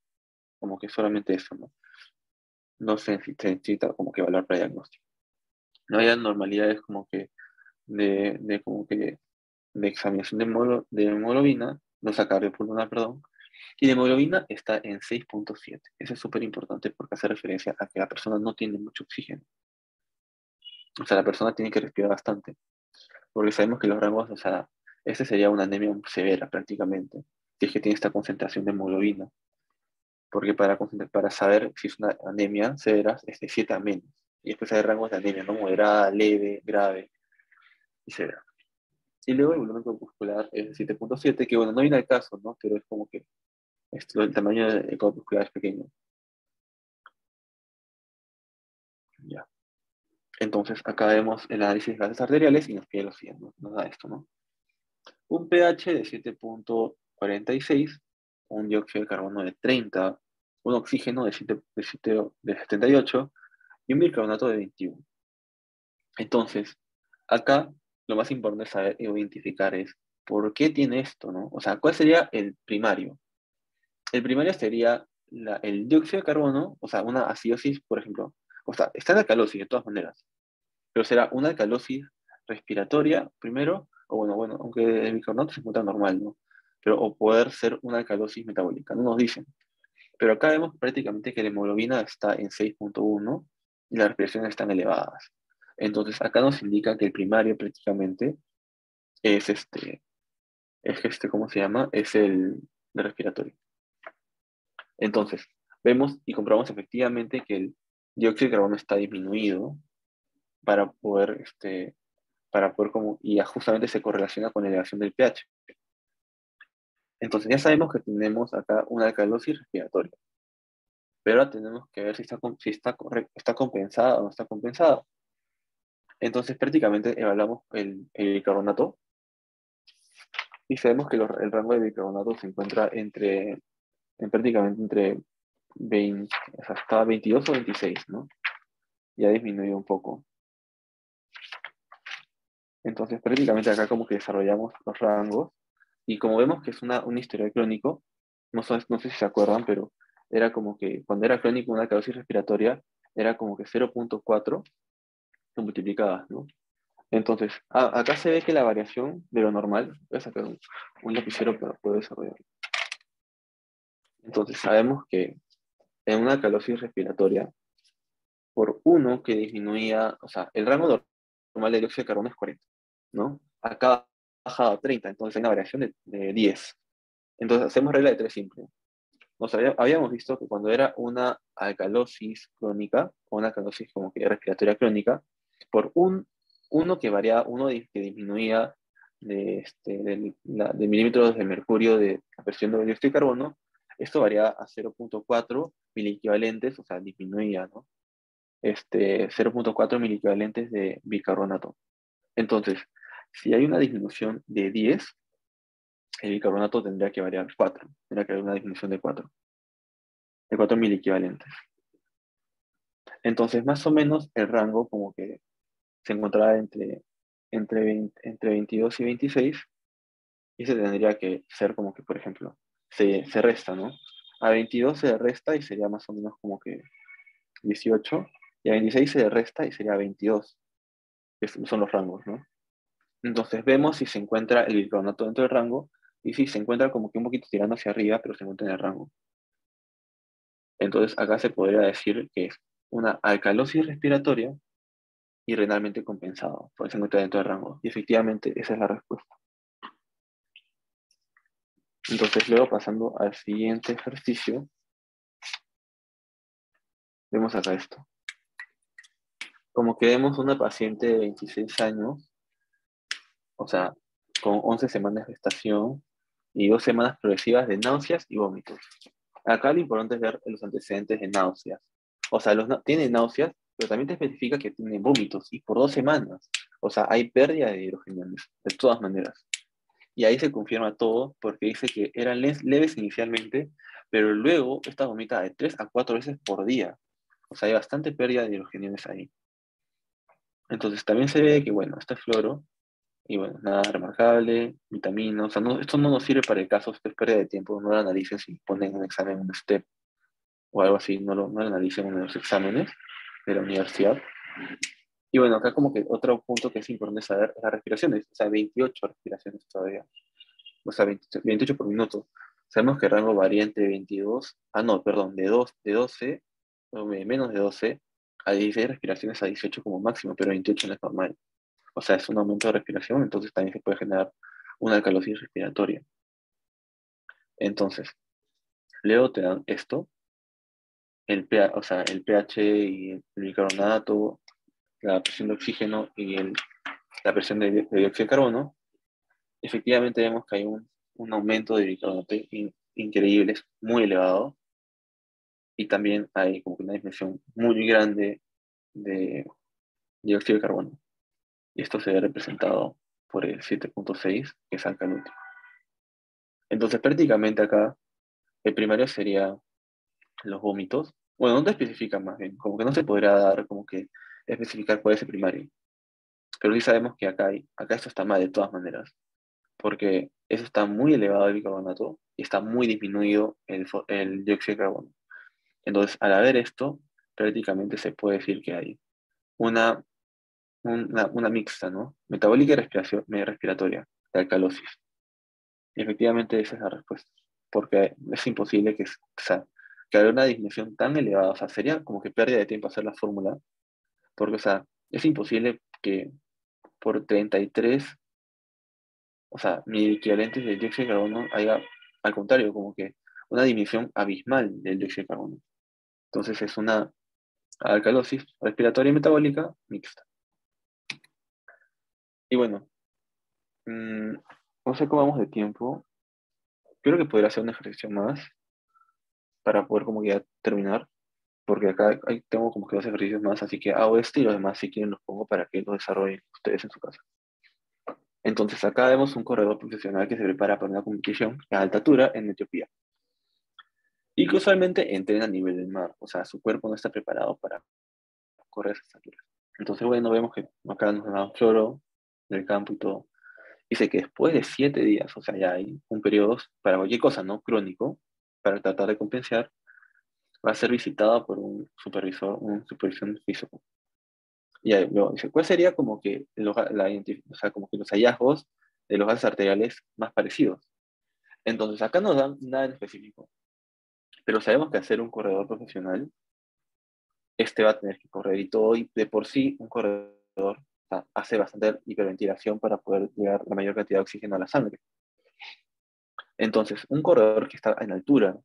como que solamente eso, ¿no? No se necesita como que valor para diagnóstico. No hay anormalidades como que como que de examinación de hemoglobina, no sacar pulmonar, perdón, y de hemoglobina está en 6,7. Eso es súper importante porque hace referencia a que la persona no tiene mucho oxígeno. O sea, la persona tiene que respirar bastante, porque sabemos que los rangos, o sea, este sería una anemia severa prácticamente, si es que tiene esta concentración de hemoglobina, porque para saber si es una anemia severa es de 7 a menos. Y después hay rangos de anemia, ¿no? Moderada, leve, grave y severa. Y luego el volumen corpuscular es de 7,7, que bueno, no viene al caso, ¿no? Pero es como que el tamaño del corpuscular es pequeño. Ya. Entonces, acá vemos el análisis de gases arteriales y nos pide lo siguiente, nos da esto, ¿no? Un pH de 7,46, un dióxido de carbono de 30, un oxígeno de 78 y un bicarbonato de 21. Entonces, acá lo más importante es saber identificar es por qué tiene esto, ¿no? O sea, ¿cuál sería el primario? El primario sería el dióxido de carbono, o sea, una acidosis, por ejemplo. O sea, está en alcalosis de todas maneras, pero será una alcalosis respiratoria primero, o bueno, aunque el bicarbonato se encuentra normal, ¿no? Pero, o poder ser una alcalosis metabólica, no nos dicen. Pero acá vemos prácticamente que la hemoglobina está en 6,1 y las respiraciones están elevadas. Entonces, acá nos indica que el primario prácticamente es ¿cómo se llama? Es el respiratorio. Entonces, vemos y comprobamos efectivamente que el dióxido de carbono está disminuido para poder, y justamente se correlaciona con la elevación del pH. Entonces, ya sabemos que tenemos acá una alcalosis respiratoria, pero ahora tenemos que ver si está compensada o no está compensada. Entonces, prácticamente evaluamos el bicarbonato y sabemos que el rango de bicarbonato se encuentra prácticamente entre 20, hasta 22 o 26, ¿no? Ya ha disminuido un poco. Entonces, prácticamente acá como que desarrollamos los rangos y como vemos que es un historial crónico, no sé si se acuerdan, pero era como que cuando era crónico una alcalosis respiratoria era como que 0,4 lo multiplicabas, ¿no? Entonces, acá se ve que la variación de lo normal, voy a sacar un lapicero para poder desarrollarlo. Entonces, sabemos que en una alcalosis respiratoria, por uno que disminuía, o sea, el rango normal de dióxido de carbono es 40, ¿no? Acá ha bajado a 30, entonces hay una variación de 10. Entonces hacemos regla de 3 simple. Habíamos visto que cuando era una alcalosis crónica, o una alcalosis como que respiratoria crónica, por uno que disminuía de milímetros de mercurio de la presión de dióxido de carbono, esto variaba a 0,4 miliequivalentes, o sea, disminuía, ¿no? 0,4 miliequivalentes de bicarbonato. Entonces, si hay una disminución de 10, el bicarbonato tendría que variar 4, tendría que haber una disminución de 4 miliequivalentes. Entonces, más o menos el rango como que se encontraba entre 22 y 26, Y ese tendría que ser como que, por ejemplo, se resta, ¿no? A 22 se resta y sería más o menos como que 18, y a 26 se resta y sería 22, que son los rangos, ¿no? Entonces vemos si se encuentra el bicarbonato dentro del rango, y si se encuentra como que un poquito tirando hacia arriba, pero se encuentra en el rango. Entonces acá se podría decir que es una alcalosis respiratoria y renalmente compensado, porque se encuentra dentro del rango. Y efectivamente esa es la respuesta. Entonces luego pasando al siguiente ejercicio, vemos acá esto. Como que vemos una paciente de 26 años, o sea, con 11 semanas de gestación y 2 semanas progresivas de náuseas y vómitos. Acá lo importante es ver los antecedentes de náuseas. O sea, tiene náuseas, pero también te especifica que tiene vómitos y por 2 semanas. O sea, hay pérdida de hidrogeniones, de todas maneras. Y ahí se confirma todo porque dice que eran leves inicialmente, pero luego esta vomita de 3 a 4 veces por día. O sea, hay bastante pérdida de hidrogeniones ahí. Entonces también se ve que, bueno, este fluoro, y bueno, nada remarcable, vitamina, o sea, esto no nos sirve para el caso, esto es pérdida de tiempo, no lo analicen si ponen un examen, un STEP o algo así, no lo analicen en los exámenes de la universidad. Y bueno, acá como que otro punto que es importante saber es las respiraciones, o sea, 28 respiraciones todavía, o sea, 28 por minuto. Sabemos que el rango varía entre 22, no, perdón, de 12, o de menos de 12, a 16 respiraciones a 18 como máximo, pero 28 no es normal. O sea, es un aumento de respiración, entonces también se puede generar una alcalosis respiratoria. Entonces, luego te dan esto, o sea, el pH y el bicarbonato, la presión de oxígeno y la presión de dióxido de carbono. Efectivamente vemos que hay un aumento de bicarbonato increíble, es muy elevado, y también hay como que una disminución muy grande de dióxido de carbono. Y esto se ve representado por el 7.6, que es alcalótico. Entonces, prácticamente acá, el primario sería los vómitos. Bueno, no te especifican más bien, como que no se podrá dar como que especificar cuál es el primario. Pero sí sabemos que acá esto está mal de todas maneras, porque eso está muy elevado el bicarbonato y está muy disminuido el dióxido de carbono. Entonces, al haber esto, prácticamente se puede decir que hay una, una mixta, ¿no? Metabólica y respiratoria, de alcalosis. Y efectivamente esa es la respuesta, porque es imposible o sea, que haya una disminución tan elevada, o sea, sería como que pérdida de tiempo hacer la fórmula, porque, o sea, es imposible que por 33, o sea, mi equivalente de dióxido de carbono haya, al contrario, como que una disminución abismal del dióxido de carbono. Entonces es una alcalosis respiratoria y metabólica mixta. Y bueno, no sé cómo vamos de tiempo. Creo que podría hacer un ejercicio más para poder como que ya terminar, porque acá tengo como que 2 ejercicios más, así que hago este y los demás si quieren los pongo para que los desarrollen ustedes en su casa. Entonces acá vemos un corredor profesional que se prepara para una competición a alta altura en Etiopía y que usualmente entrena a nivel del mar, o sea, su cuerpo no está preparado para correr esas alturas. Entonces, bueno, vemos que acá nos dan floro del campo y todo. Dice que después de 7 días, o sea, ya hay un periodo para cualquier cosa, ¿no? Crónico, para tratar de compensar, va a ser visitada por un supervisor, un supervisión físico. Y ahí luego dice, ¿cuál sería como que, o sea, como que los hallazgos de los gases arteriales más parecidos? Entonces, acá no dan nada en específico, pero sabemos que hacer un corredor profesional, este va a tener que correr y todo, y de por sí un corredor, o sea, hace bastante hiperventilación para poder llegar la mayor cantidad de oxígeno a la sangre. Entonces, un corredor que está en altura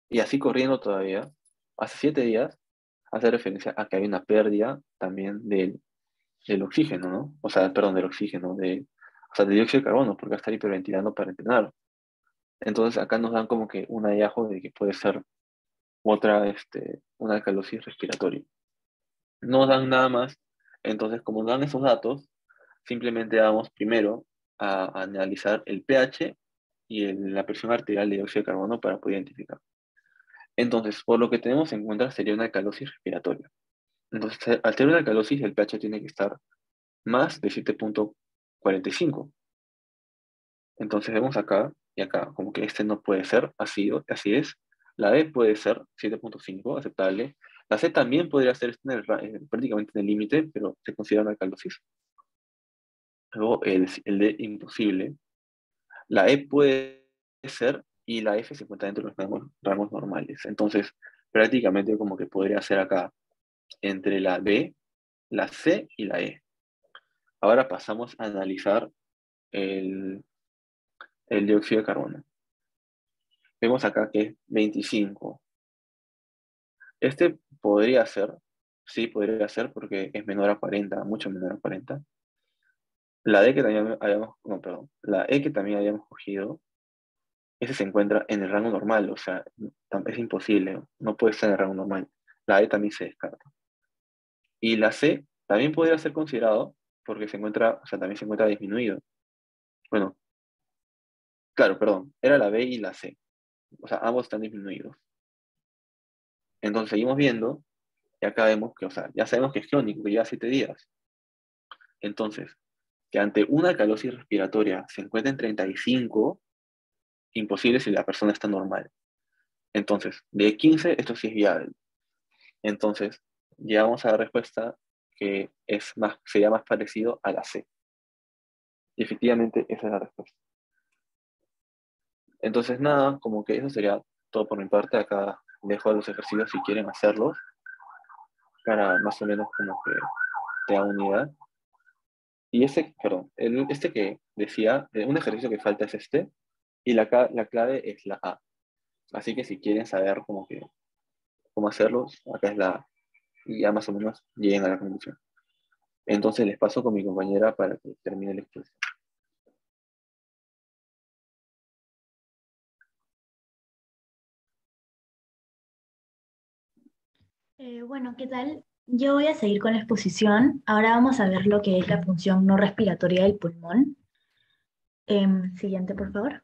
y así corriendo todavía, hace 7 días, hace referencia a que hay una pérdida también del oxígeno, ¿no? O sea, perdón, del oxígeno, o sea, del dióxido de carbono, porque va a estar hiperventilando para entrenar. Entonces, acá nos dan como que un hallazgo de que puede ser una alcalosis respiratoria. No nos dan nada más. Entonces, como nos dan esos datos, simplemente vamos primero a analizar el pH y la presión arterial de dióxido de carbono para poder identificar. Entonces, por lo que tenemos en cuenta sería una alcalosis respiratoria. Entonces, al tener una alcalosis, el pH tiene que estar más de 7.45. Entonces vemos acá y acá, como que este no puede ser, así es. La B puede ser 7.5, aceptable. La C también podría ser prácticamente en el límite, pero se considera una alcalosis. Luego el D, imposible. La E puede ser y la F se encuentra dentro de los rangos normales. Entonces, prácticamente como que podría ser acá entre la B, la C y la E. Ahora pasamos a analizar el, el dióxido de carbono. Vemos acá que es 25. Este podría ser, sí, podría ser porque es menor a 40, mucho menor a 40. La D que también habíamos, no, perdón, la E que también habíamos cogido, ese se encuentra en el rango normal, o sea, es imposible, no puede estar en el rango normal. La E también se descarta. Y la C también podría ser considerado porque se encuentra, o sea, también se encuentra disminuido. Bueno, claro, perdón, era la B y la C, o sea, ambos están disminuidos. Entonces seguimos viendo y acá vemos que, o sea, ya sabemos que es crónico, que lleva 7 días. Entonces, que ante una alcalosis respiratoria se encuentra en 35, imposible si la persona está normal. Entonces, de 15, esto sí es viable. Entonces, llegamos a la respuesta que sería más parecido a la C. Y efectivamente, esa es la respuesta. Entonces, nada, como que eso sería todo por mi parte. Acá dejo los ejercicios si quieren hacerlos, para más o menos como que te da unidad. Y perdón, este que decía, un ejercicio que falta es este, y la clave es la A. Así que si quieren saber cómo hacerlos, acá es la A. Y ya más o menos lleguen a la conclusión. Entonces les paso con mi compañera para que termine la exposición. Bueno, ¿qué tal? Yo voy a seguir con la exposición. Ahora vamos a ver lo que es la función no respiratoria del pulmón. Siguiente, por favor.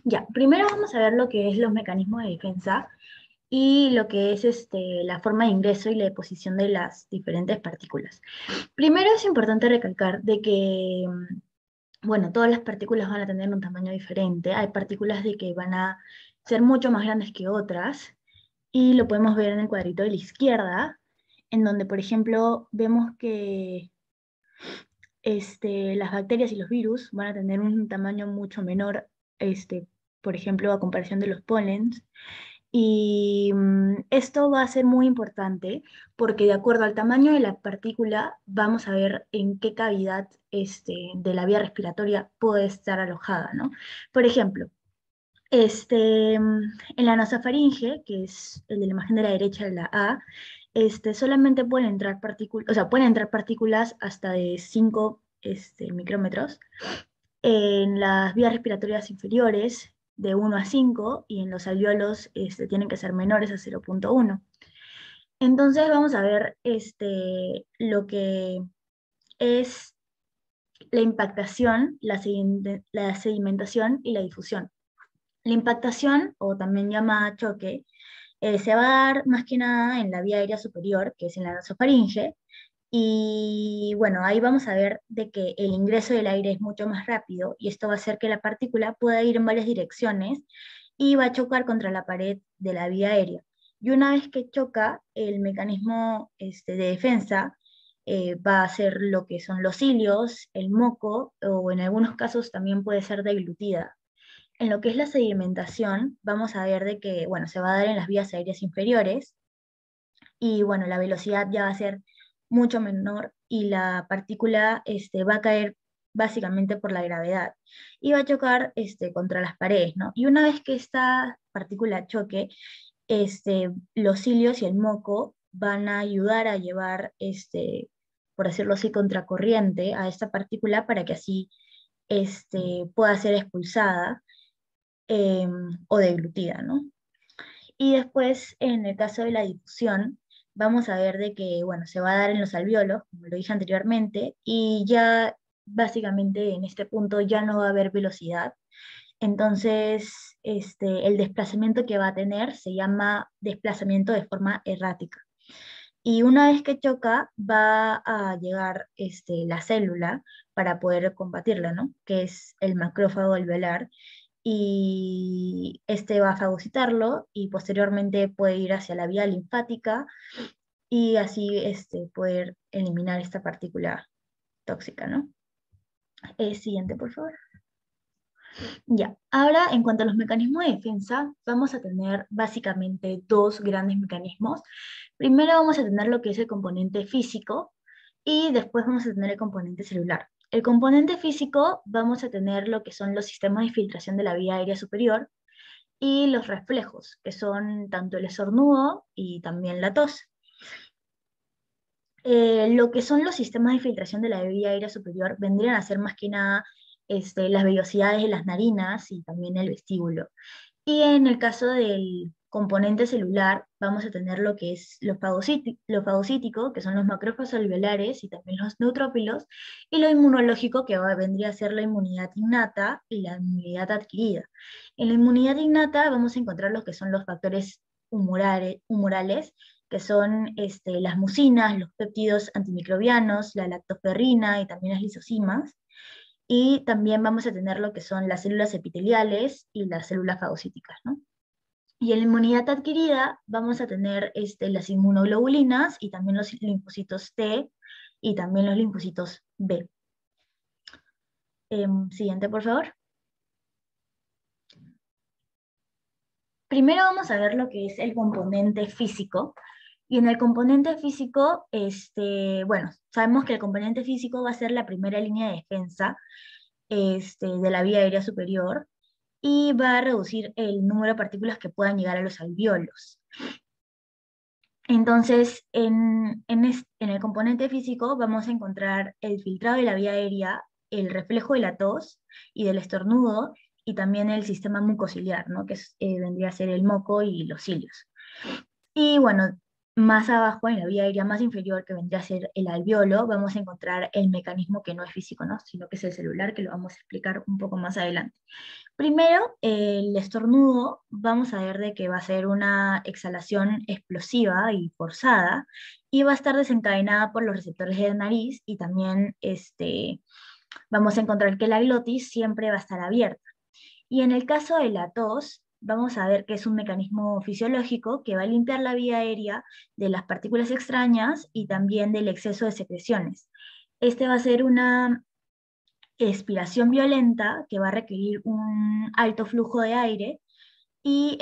Ya, primero vamos a ver lo que es los mecanismos de defensa y lo que es la forma de ingreso y la deposición de las diferentes partículas. Primero es importante recalcar de que, bueno, todas las partículas van a tener un tamaño diferente. Hay partículas de que van a ser mucho más grandes que otras y lo podemos ver en el cuadrito de la izquierda, en donde, por ejemplo, vemos que las bacterias y los virus van a tener un tamaño mucho menor, por ejemplo, a comparación de los polens. Y esto va a ser muy importante porque de acuerdo al tamaño de la partícula vamos a ver en qué cavidad de la vía respiratoria puede estar alojada, ¿no? Por ejemplo, en la nasofaringe, que es el de la imagen de la derecha de la A, solamente pueden entrar partículas, o sea, pueden entrar partículas hasta de 5 micrómetros. En las vías respiratorias inferiores, de 1 a 5, y en los alvéolos tienen que ser menores a 0.1. Entonces vamos a ver lo que es la impactación, la sedimentación y la difusión. La impactación, o también llamada choque, se va a dar más que nada en la vía aérea superior, que es en la nasofaringe, y bueno, ahí vamos a ver de que el ingreso del aire es mucho más rápido y esto va a hacer que la partícula pueda ir en varias direcciones y va a chocar contra la pared de la vía aérea. Y una vez que choca, el mecanismo de defensa va a ser lo que son los cilios, el moco, o en algunos casos también puede ser deglutida. En lo que es la sedimentación, vamos a ver de que, bueno, se va a dar en las vías aéreas inferiores y, bueno, la velocidad ya va a ser mucho menor y la partícula va a caer básicamente por la gravedad y va a chocar contra las paredes, ¿no? Y una vez que esta partícula choque, los cilios y el moco van a ayudar a llevar, por decirlo así, contracorriente a esta partícula para que así pueda ser expulsada o deglutida, ¿no? Y después, en el caso de la difusión, vamos a ver de que, bueno, se va a dar en los alvéolos, como lo dije anteriormente, y ya básicamente en este punto ya no va a haber velocidad. Entonces, el desplazamiento que va a tener se llama desplazamiento de forma errática. Y una vez que choca, va a llegar la célula para poder combatirla, ¿no? Que es el macrófago alveolar. Y este va a fagocitarlo y posteriormente puede ir hacia la vía linfática y así poder eliminar esta partícula tóxica, ¿no? Siguiente, por favor. Ya, ahora en cuanto a los mecanismos de defensa, vamos a tener básicamente dos grandes mecanismos. Primero vamos a tener lo que es el componente físico y después vamos a tener el componente celular. El componente físico vamos a tener lo que son los sistemas de filtración de la vía aérea superior y los reflejos, que son tanto el estornudo y también la tos. Lo que son los sistemas de filtración de la vía aérea superior vendrían a ser más que nada las vellosidades de las narinas y también el vestíbulo. Y en el caso del componente celular, vamos a tener lo que es lo fagocítico, que son los macrófagos alveolares y también los neutrófilos, y lo inmunológico, que vendría a ser la inmunidad innata y la inmunidad adquirida. En la inmunidad innata vamos a encontrar lo que son los factores humorales, que son las mucinas, los péptidos antimicrobianos, la lactoferrina y también las lisocimas. Y también vamos a tener lo que son las células epiteliales y las células fagocíticas, ¿no? Y en la inmunidad adquirida vamos a tener las inmunoglobulinas y también los linfocitos T y también los linfocitos B. Siguiente, por favor. Primero vamos a ver lo que es el componente físico. Y en el componente físico, bueno, sabemos que el componente físico va a ser la primera línea de defensa de la vía aérea superior y va a reducir el número de partículas que puedan llegar a los alvéolos. Entonces, en el componente físico vamos a encontrar el filtrado de la vía aérea, el reflejo de la tos y del estornudo, y también el sistema mucociliar, ¿no? Que vendría a ser el moco y los cilios. Y bueno, más abajo, en la vía aérea más inferior, que vendría a ser el alvéolo, vamos a encontrar el mecanismo que no es físico, ¿no? Sino que es el celular, que lo vamos a explicar un poco más adelante. Primero, el estornudo, vamos a ver de que va a ser una exhalación explosiva y forzada, y va a estar desencadenada por los receptores de la nariz, y también vamos a encontrar que la glotis siempre va a estar abierta. Y en el caso de la tos, vamos a ver que es un mecanismo fisiológico que va a limpiar la vía aérea de las partículas extrañas y también del exceso de secreciones. Este va a ser una expiración violenta que va a requerir un alto flujo de aire y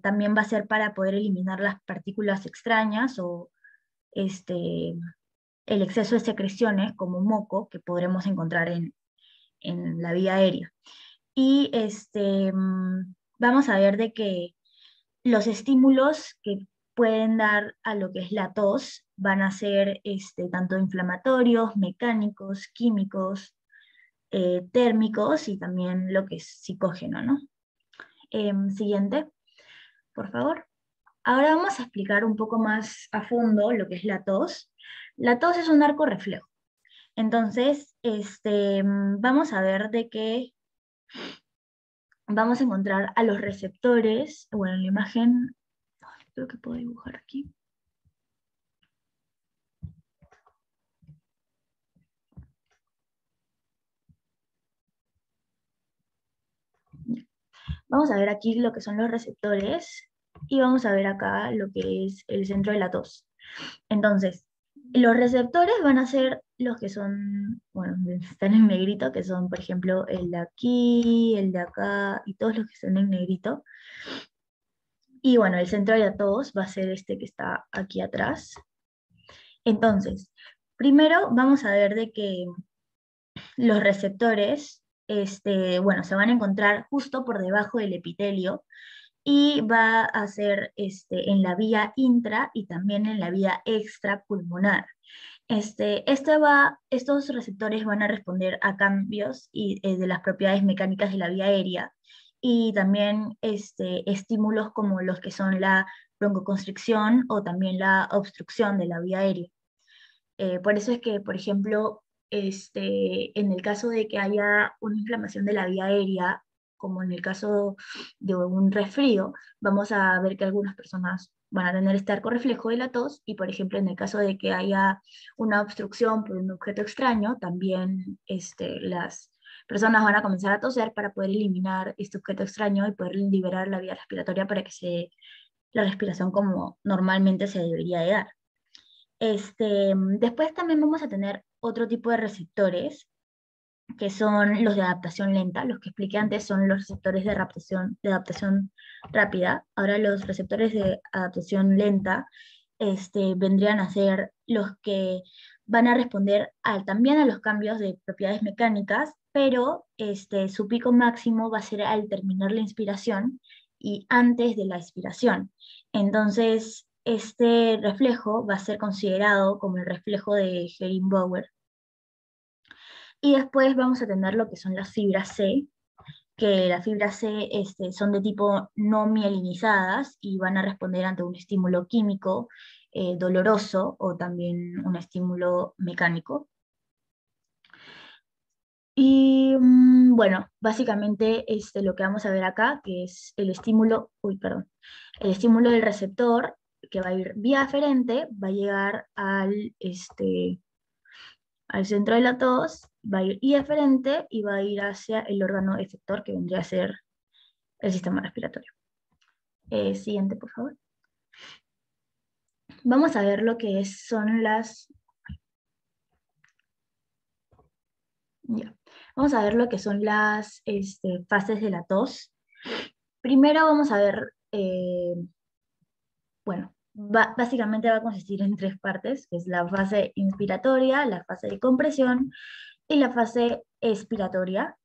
también va a ser para poder eliminar las partículas extrañas o este, el exceso de secreciones como moco que podremos encontrar en la vía aérea. Y vamos a ver de que los estímulos que pueden dar a lo que es la tos van a ser tanto inflamatorios, mecánicos, químicos, térmicos y también lo que es psicógeno, ¿no? Siguiente, por favor. Ahora vamos a explicar un poco más a fondo lo que es la tos. La tos es un arco reflejo. Entonces, vamos a ver de qué vamos a encontrar a los receptores. Bueno, en la imagen, creo que puedo dibujar aquí. Vamos a ver aquí lo que son los receptores y vamos a ver acá lo que es el centro de la tos. Entonces, los receptores van a ser los que son, bueno, están en negrito, que son, por ejemplo, el de aquí, el de acá y todos los que están en negrito. Y bueno, el centro de la tos va a ser este que está aquí atrás. Entonces, primero vamos a ver de que los receptores, bueno, se van a encontrar justo por debajo del epitelio y va a ser en la vía intra y también en la vía extrapulmonar. Estos receptores van a responder a cambios de las propiedades mecánicas de la vía aérea y también estímulos como los que son la broncoconstricción o también la obstrucción de la vía aérea. Por eso es que, por ejemplo, en el caso de que haya una inflamación de la vía aérea, como en el caso de un resfrío, vamos a ver que algunas personas van a tener este arco reflejo de la tos, y por ejemplo en el caso de que haya una obstrucción por un objeto extraño, también las personas van a comenzar a toser para poder eliminar este objeto extraño y poder liberar la vía respiratoria para que la respiración como normalmente se debería de dar. Después también vamos a tener otro tipo de receptores, que son los de adaptación lenta. Los que expliqué antes son los receptores de adaptación rápida. Ahora los receptores de adaptación lenta vendrían a ser los que van a responder también a los cambios de propiedades mecánicas, pero su pico máximo va a ser al terminar la inspiración y antes de la expiración. Entonces, este reflejo va a ser considerado como el reflejo de Hering-Bauer. Y después vamos a tener lo que son las fibras C, que las fibras C son de tipo no mielinizadas y van a responder ante un estímulo químico doloroso o también un estímulo mecánico. Y bueno, básicamente lo que vamos a ver acá, que es el estímulo, el estímulo del receptor, que va a ir vía aferente, va a llegar al centro de la tos, va a ir y eferente y va a ir hacia el órgano efector, que vendría a ser el sistema respiratorio. Siguiente, por favor. Vamos a ver lo que son ya. Vamos a ver lo que son las fases de la tos. Primero vamos a ver, bueno, básicamente va a consistir en tres partes, que es la fase inspiratoria, la fase de compresión y la fase expiratoria.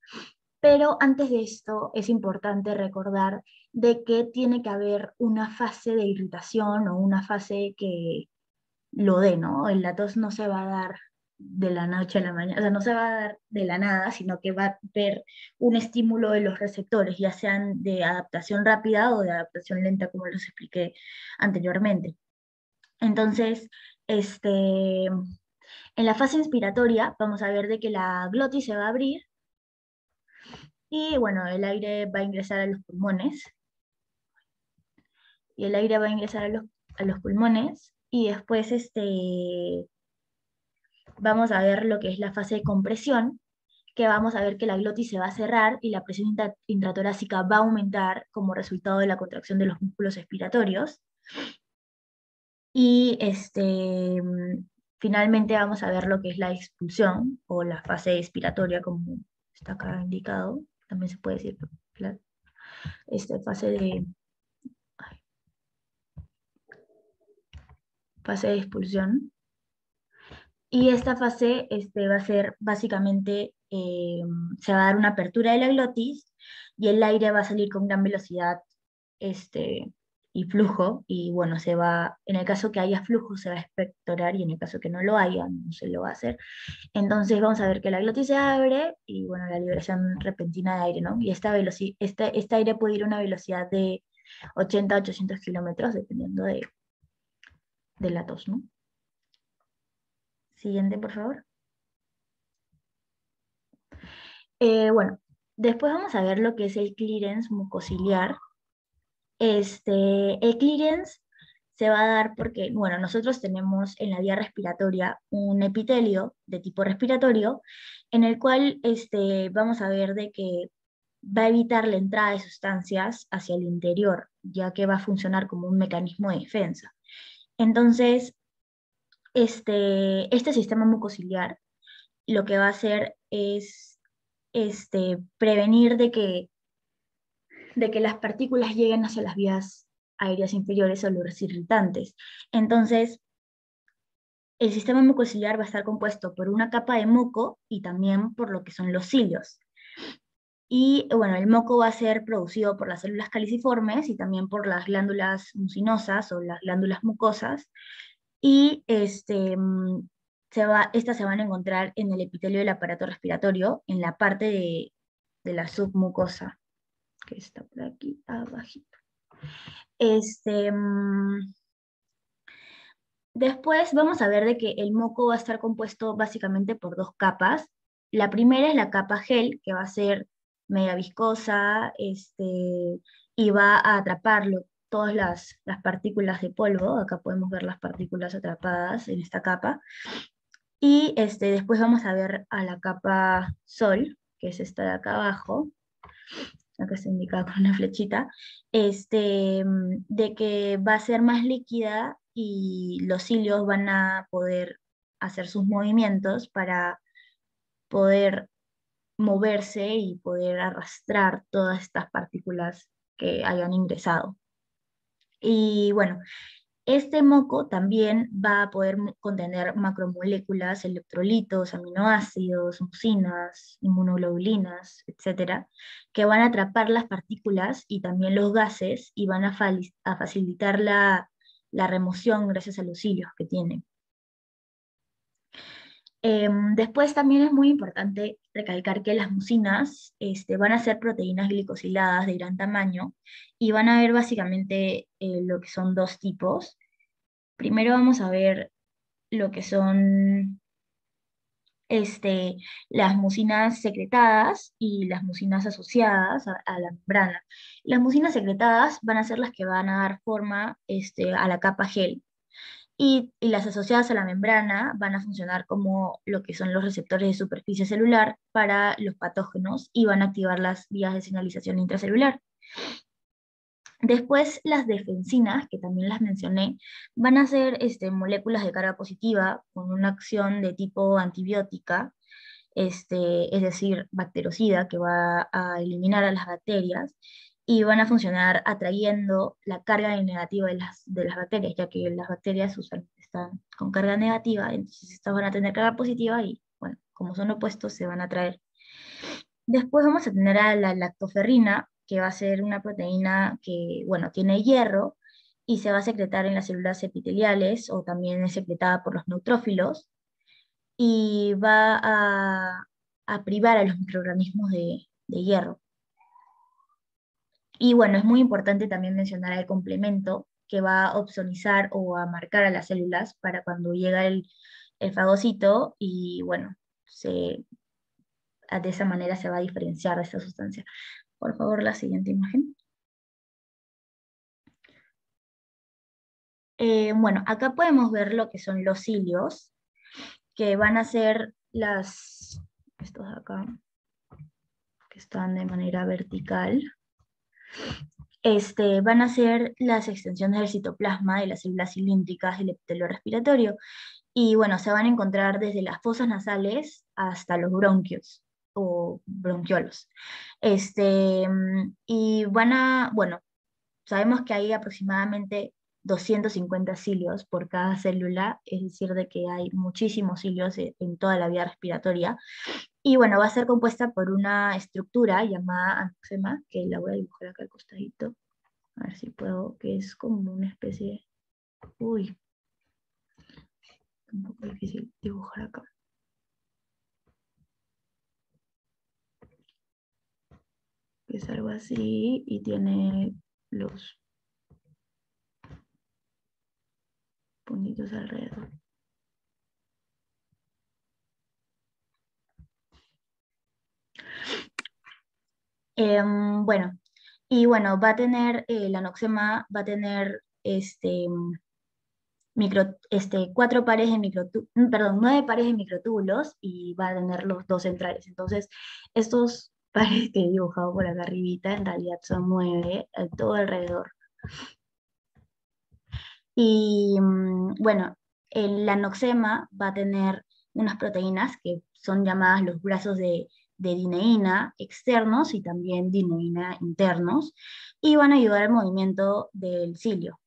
Pero antes de esto es importante recordar de que tiene que haber una fase de irritación o una fase que lo dé, ¿no? La tos no se va a dar de la noche a la mañana, o sea, no se va a dar de la nada, sino que va a haber un estímulo de los receptores, ya sean de adaptación rápida o de adaptación lenta, como los expliqué anteriormente. Entonces, en la fase inspiratoria vamos a ver de que la glotis se va a abrir y bueno, el aire va a ingresar a los pulmones, y el aire va a ingresar a los pulmones, y después vamos a ver lo que es la fase de compresión, que vamos a ver que la glotis se va a cerrar y la presión intratorácica va a aumentar como resultado de la contracción de los músculos expiratorios. Y finalmente vamos a ver lo que es la expulsión o la fase expiratoria, como está acá indicado. También se puede decir la fase de expulsión. Y esta fase va a ser básicamente, se va a dar una apertura de la glotis y el aire va a salir con gran velocidad y flujo, y bueno, en el caso que haya flujo se va a expectorar, y en el caso que no lo haya, no se lo va a hacer. Entonces vamos a ver que la glotis se abre y bueno, la liberación repentina de aire, ¿no? Y este aire puede ir a una velocidad de 80 a 800 kilómetros, dependiendo de la tos, ¿no? Siguiente, por favor. Bueno, después vamos a ver lo que es el clearance mucociliar. El clearance se va a dar porque, bueno, nosotros tenemos en la vía respiratoria un epitelio de tipo respiratorio, en el cual vamos a ver de que va a evitar la entrada de sustancias hacia el interior, ya que va a funcionar como un mecanismo de defensa. Entonces, este sistema mucociliar lo que va a hacer es prevenir de que las partículas lleguen hacia las vías aéreas inferiores o los irritantes. Entonces, el sistema mucociliar va a estar compuesto por una capa de moco y también por lo que son los cilios. Y bueno, el moco va a ser producido por las células caliciformes y también por las glándulas mucinosas o las glándulas mucosas. Y estas se van a encontrar en el epitelio del aparato respiratorio, en la parte de la submucosa, que está por aquí abajito. Después vamos a ver de que el moco va a estar compuesto básicamente por dos capas. La primera es la capa gel, que va a ser media viscosa, y va a atrapar todas las partículas de polvo. Acá podemos ver las partículas atrapadas en esta capa. Y después vamos a ver a la capa Sol, que es esta de acá abajo, acá está indicada con una flechita, de que va a ser más líquida y los cilios van a poder hacer sus movimientos para poder moverse y poder arrastrar todas estas partículas que hayan ingresado. Y bueno, este moco también va a poder contener macromoléculas, electrolitos, aminoácidos, mucinas, inmunoglobulinas, etcétera, que van a atrapar las partículas y también los gases y van a facilitar la remoción gracias a los cilios que tienen. Después también es muy importante recalcar que las mucinas van a ser proteínas glicosiladas de gran tamaño y van a ver básicamente lo que son dos tipos. Primero vamos a ver lo que son las mucinas secretadas y las mucinas asociadas a la membrana. Las mucinas secretadas van a ser las que van a dar forma a la capa gel. Y las asociadas a la membrana van a funcionar como lo que son los receptores de superficie celular para los patógenos y van a activar las vías de señalización intracelular. Después las defensinas, que también las mencioné, van a ser moléculas de carga positiva con una acción de tipo antibiótica, es decir, bactericida, que va a eliminar a las bacterias, y van a funcionar atrayendo la carga negativa de las bacterias, ya que las bacterias usualmente están con carga negativa, entonces estas van a tener carga positiva y, bueno, como son opuestos, se van a atraer. Después vamos a tener a la lactoferrina, que va a ser una proteína que, bueno, tiene hierro y se va a secretar en las células epiteliales o también es secretada por los neutrófilos y va a privar a los microorganismos de hierro. Y bueno, es muy importante también mencionar el complemento que va a opsonizar o a marcar a las células para cuando llega el fagocito y bueno, de esa manera se va a diferenciar de esta sustancia. Por favor, la siguiente imagen. Bueno, acá podemos ver lo que son los cilios, que van a ser estos de acá, que están de manera vertical. Van a ser las extensiones del citoplasma de las células cilíndricas del epitelio respiratorio. Y bueno, se van a encontrar desde las fosas nasales hasta los bronquios o bronquiolos. Y bueno, sabemos que hay aproximadamente 250 cilios por cada célula, es decir, de que hay muchísimos cilios en toda la vía respiratoria. Y bueno, va a ser compuesta por una estructura llamada anoxema, que la voy a dibujar acá al costadito, a ver si puedo, que es como una especie, uy, un poco difícil dibujar acá. Es algo así y tiene los puntitos alrededor. Bueno, y bueno, va a tener, la anoxema va a tener cuatro pares de perdón, 9 pares de microtúbulos y va a tener los dos centrales. Entonces, estos pares que he dibujado por acá arribita, en realidad son 9 todo alrededor. Y bueno, el anoxema va a tener unas proteínas que son llamadas los brazos de dineína externos y también dineína internos, y van a ayudar al movimiento del cilio.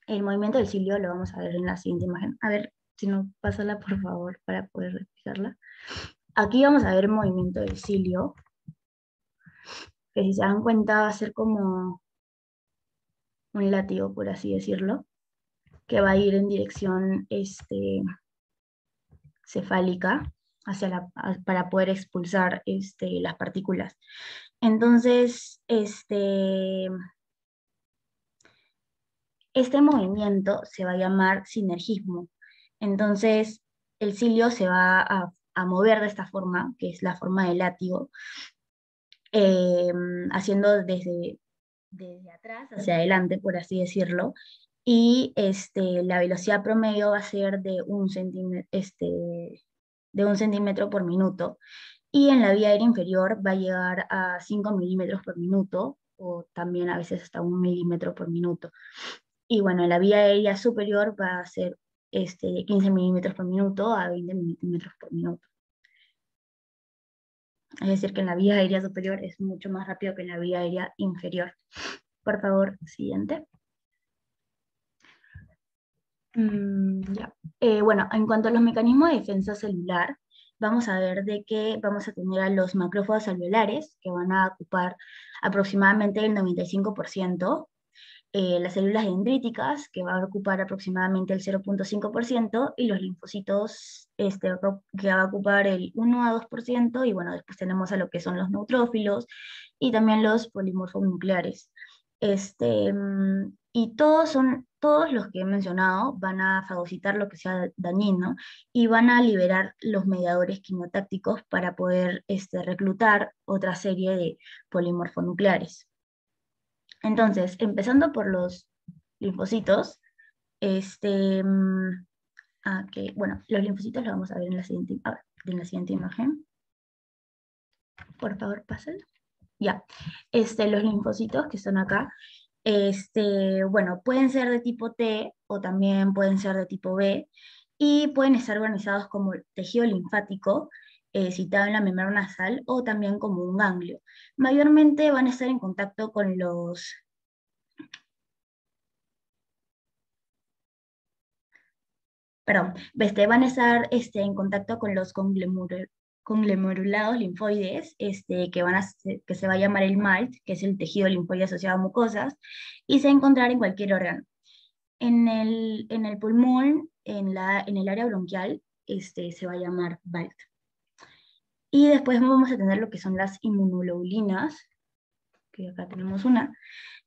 El movimiento del cilio lo vamos a ver en la siguiente imagen. A ver, si no, pásala por favor para poder explicarla. Aquí vamos a ver el movimiento del cilio, que si se dan cuenta va a ser como un látigo, por así decirlo, que va a ir en dirección cefálica para poder expulsar las partículas. Entonces, este movimiento se va a llamar sinergismo. Entonces, el cilio se va a mover de esta forma, que es la forma de látigo, haciendo desde desde atrás hacia adelante, por así decirlo, y la velocidad promedio va a ser de 1 centímetro por minuto, y en la vía aérea inferior va a llegar a 5 milímetros por minuto, o también a veces hasta 1 milímetro por minuto. Y bueno, en la vía aérea superior va a ser de 15 milímetros por minuto a 20 milímetros por minuto. Es decir, que en la vía aérea superior es mucho más rápido que en la vía aérea inferior. Por favor, siguiente. Ya. Bueno, en cuanto a los mecanismos de defensa celular, vamos a ver de que vamos a tener a los macrófagos alveolares, que van a ocupar aproximadamente el 95%, las células dendríticas, que van a ocupar aproximadamente el 0,5%, y los linfocitos, que va a ocupar el 1 a 2%, y bueno, después tenemos a lo que son los neutrófilos, y también los polimorfos nucleares. Y todos los que he mencionado van a fagocitar lo que sea dañino y van a liberar los mediadores quimiotácticos para poder reclutar otra serie de polimorfonucleares. Entonces, empezando por los linfocitos, bueno, los linfocitos los vamos a ver en la siguiente imagen. Por favor, pasen. Ya, los linfocitos que están acá, bueno, pueden ser de tipo T o también pueden ser de tipo B, y pueden estar organizados como tejido linfático, citado en la membrana nasal, o también como un ganglio. Mayormente van a estar en contacto con los... Perdón, van a estar en contacto con los conglomerulados linfoides, que se va a llamar el MALT, que es el tejido linfoide asociado a mucosas, y se va a encontrar en cualquier órgano. En el pulmón, en el área bronquial, se va a llamar BALT. Y después vamos a tener lo que son las inmunoglobulinas, que acá tenemos una,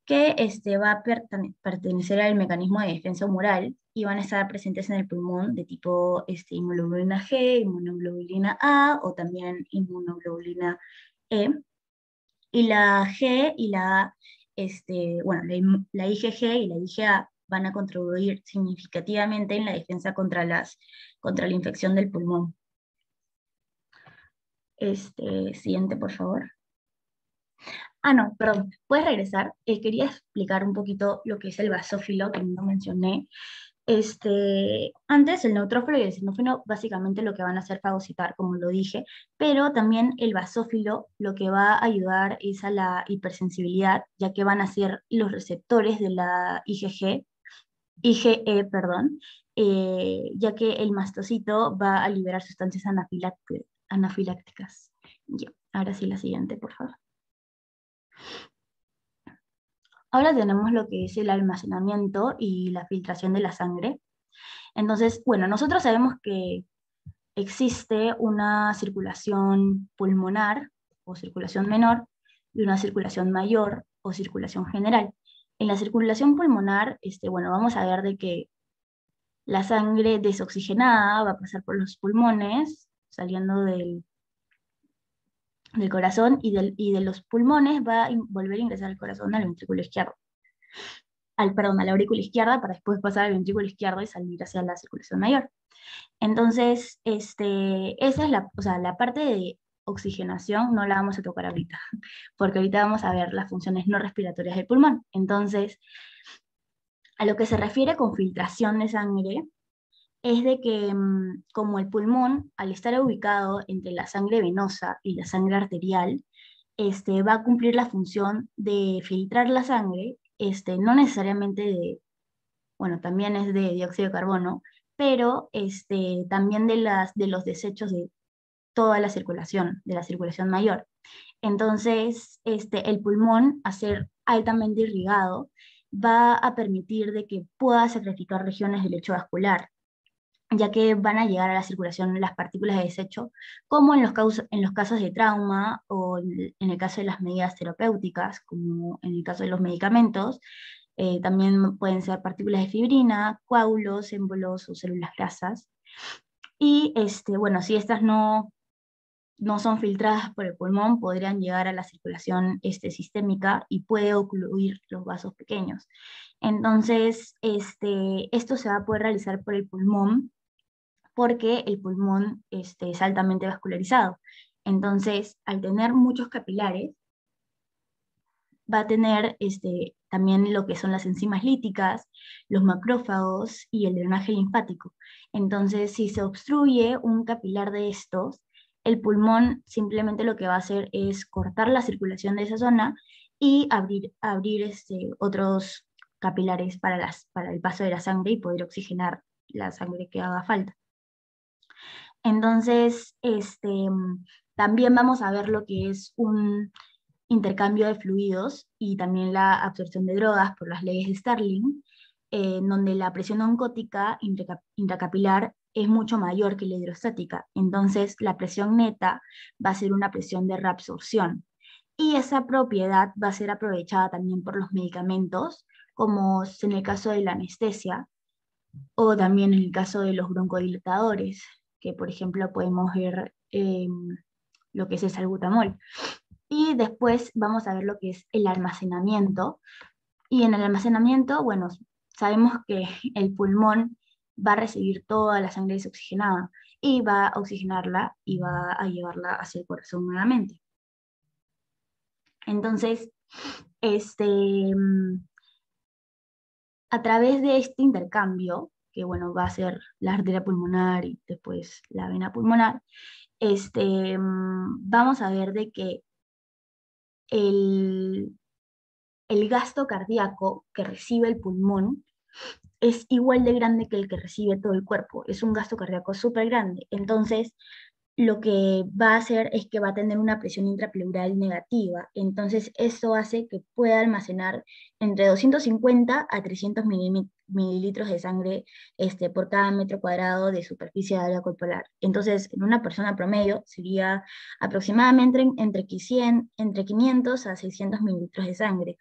que va a pertenecer al mecanismo de defensa humoral y van a estar presentes en el pulmón de tipo inmunoglobulina G, inmunoglobulina A o también inmunoglobulina E. Y la G y la A, bueno, la IgG y la IgA van a contribuir significativamente en la defensa contra la infección del pulmón. Siguiente, por favor. Ah, no, perdón, ¿puedes regresar? Quería explicar un poquito lo que es el basófilo, que no mencioné. Antes el neutrófilo y el eosinófilo básicamente lo que van a hacer fagocitar, como lo dije, pero también el basófilo lo que va a ayudar es a la hipersensibilidad, ya que van a ser los receptores de la IgE, perdón, ya que el mastocito va a liberar sustancias anafilácticas. Ya, ahora sí la siguiente, por favor. Ahora tenemos lo que es el almacenamiento y la filtración de la sangre. Entonces, bueno, nosotros sabemos que existe una circulación pulmonar o circulación menor y una circulación mayor o circulación general. En la circulación pulmonar, bueno, vamos a ver de que la sangre desoxigenada va a pasar por los pulmones, saliendo del corazón, y de los pulmones va a volver a ingresar al corazón, al ventrículo izquierdo. Perdón, a la aurícula izquierda, para después pasar al ventrículo izquierdo y salir hacia la circulación mayor. Entonces, esa es la parte de oxigenación, no la vamos a tocar ahorita, porque ahorita vamos a ver las funciones no respiratorias del pulmón. Entonces, a lo que se refiere con filtración de sangre, es de que como el pulmón, al estar ubicado entre la sangre venosa y la sangre arterial, va a cumplir la función de filtrar la sangre, no necesariamente bueno, también es de dióxido de carbono, pero también de los desechos de toda la circulación, de la circulación mayor. Entonces, el pulmón, a ser altamente irrigado, va a permitir de que pueda sacrificar regiones del lecho vascular, ya que van a llegar a la circulación las partículas de desecho, como en los casos de trauma o en el caso de las medidas terapéuticas, como en el caso de los medicamentos. También pueden ser partículas de fibrina, coágulos, émbolos o células grasas. Y bueno, si estas no no son filtradas por el pulmón podrían llegar a la circulación sistémica y puede ocluir los vasos pequeños. Entonces, esto se va a poder realizar por el pulmón porque el pulmón es altamente vascularizado. Entonces, al tener muchos capilares, va a tener también lo que son las enzimas líticas, los macrófagos y el drenaje linfático. Entonces, si se obstruye un capilar de estos, el pulmón simplemente lo que va a hacer es cortar la circulación de esa zona y abrir otros capilares para el paso de la sangre y poder oxigenar la sangre que haga falta. Entonces, también vamos a ver lo que es un intercambio de fluidos y también la absorción de drogas por las leyes de Starling, en donde la presión oncótica intracapilar es mucho mayor que la hidrostática. Entonces, la presión neta va a ser una presión de reabsorción. Y esa propiedad va a ser aprovechada también por los medicamentos, como es en el caso de la anestesia, o también en el caso de los broncodilatadores, que por ejemplo podemos ver lo que es el salbutamol. Y después vamos a ver lo que es el almacenamiento. Y en el almacenamiento, bueno, sabemos que el pulmón va a recibir toda la sangre desoxigenada y va a oxigenarla y va a llevarla hacia el corazón nuevamente. Entonces, a través de este intercambio, que bueno, va a ser la arteria pulmonar y después la vena pulmonar, vamos a ver de que el, el gasto cardíaco que recibe el pulmón es igual de grande que el que recibe todo el cuerpo. Es un gasto cardíaco súper grande. Entonces, lo que va a hacer es que va a tener una presión intrapleural negativa. Entonces, esto hace que pueda almacenar entre 250 a 300 mililitros de sangre por cada metro cuadrado de superficie de área corporal. Entonces, en una persona promedio sería aproximadamente entre 500 a 600 mililitros de sangre.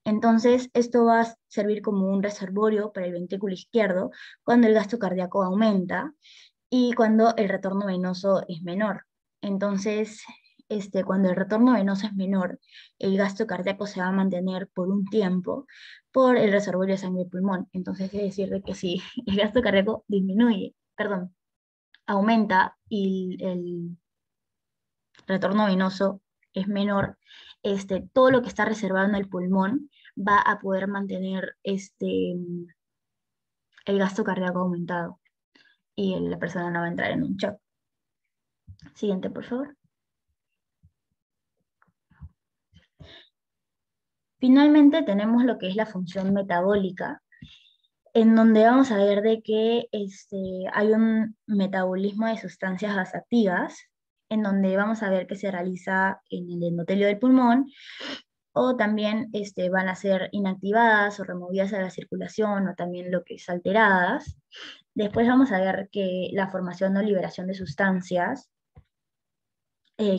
Entonces, esto va a servir como un reservorio para el ventrículo izquierdo cuando el gasto cardíaco aumenta y cuando el retorno venoso es menor. Entonces, cuando el retorno venoso es menor, el gasto cardíaco se va a mantener por un tiempo por el reservorio de sangre del pulmón. Entonces, es decir, de que si el gasto cardíaco aumenta y el retorno venoso es menor, todo lo que está reservado en el pulmón va a poder mantener el gasto cardíaco aumentado y la persona no va a entrar en un shock. Siguiente, por favor. Finalmente tenemos lo que es la función metabólica, en donde vamos a ver de que hay un metabolismo de sustancias vasoactivas, en donde vamos a ver que se realiza en el endotelio del pulmón, o también van a ser inactivadas o removidas a la circulación, o también lo que es alteradas. Después vamos a ver que la formación o liberación de sustancias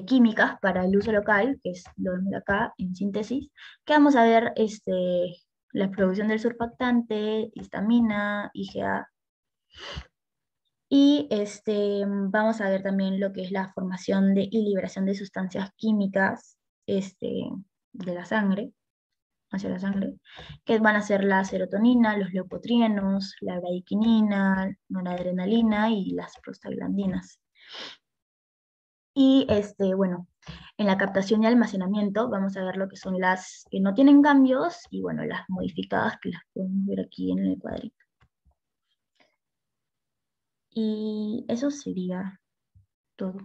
químicas para el uso local, que es lo de acá en síntesis, que vamos a ver la producción del surfactante, histamina, IgA, y vamos a ver también lo que es la formación y liberación de sustancias químicas de la sangre, hacia la sangre, que van a ser la serotonina, los leucotrienos, la bradykinin, noradrenalina y las prostaglandinas. Y bueno, en la captación y almacenamiento vamos a ver lo que son las que no tienen cambios y bueno, las modificadas que las podemos ver aquí en el cuadrito. Y eso sería todo.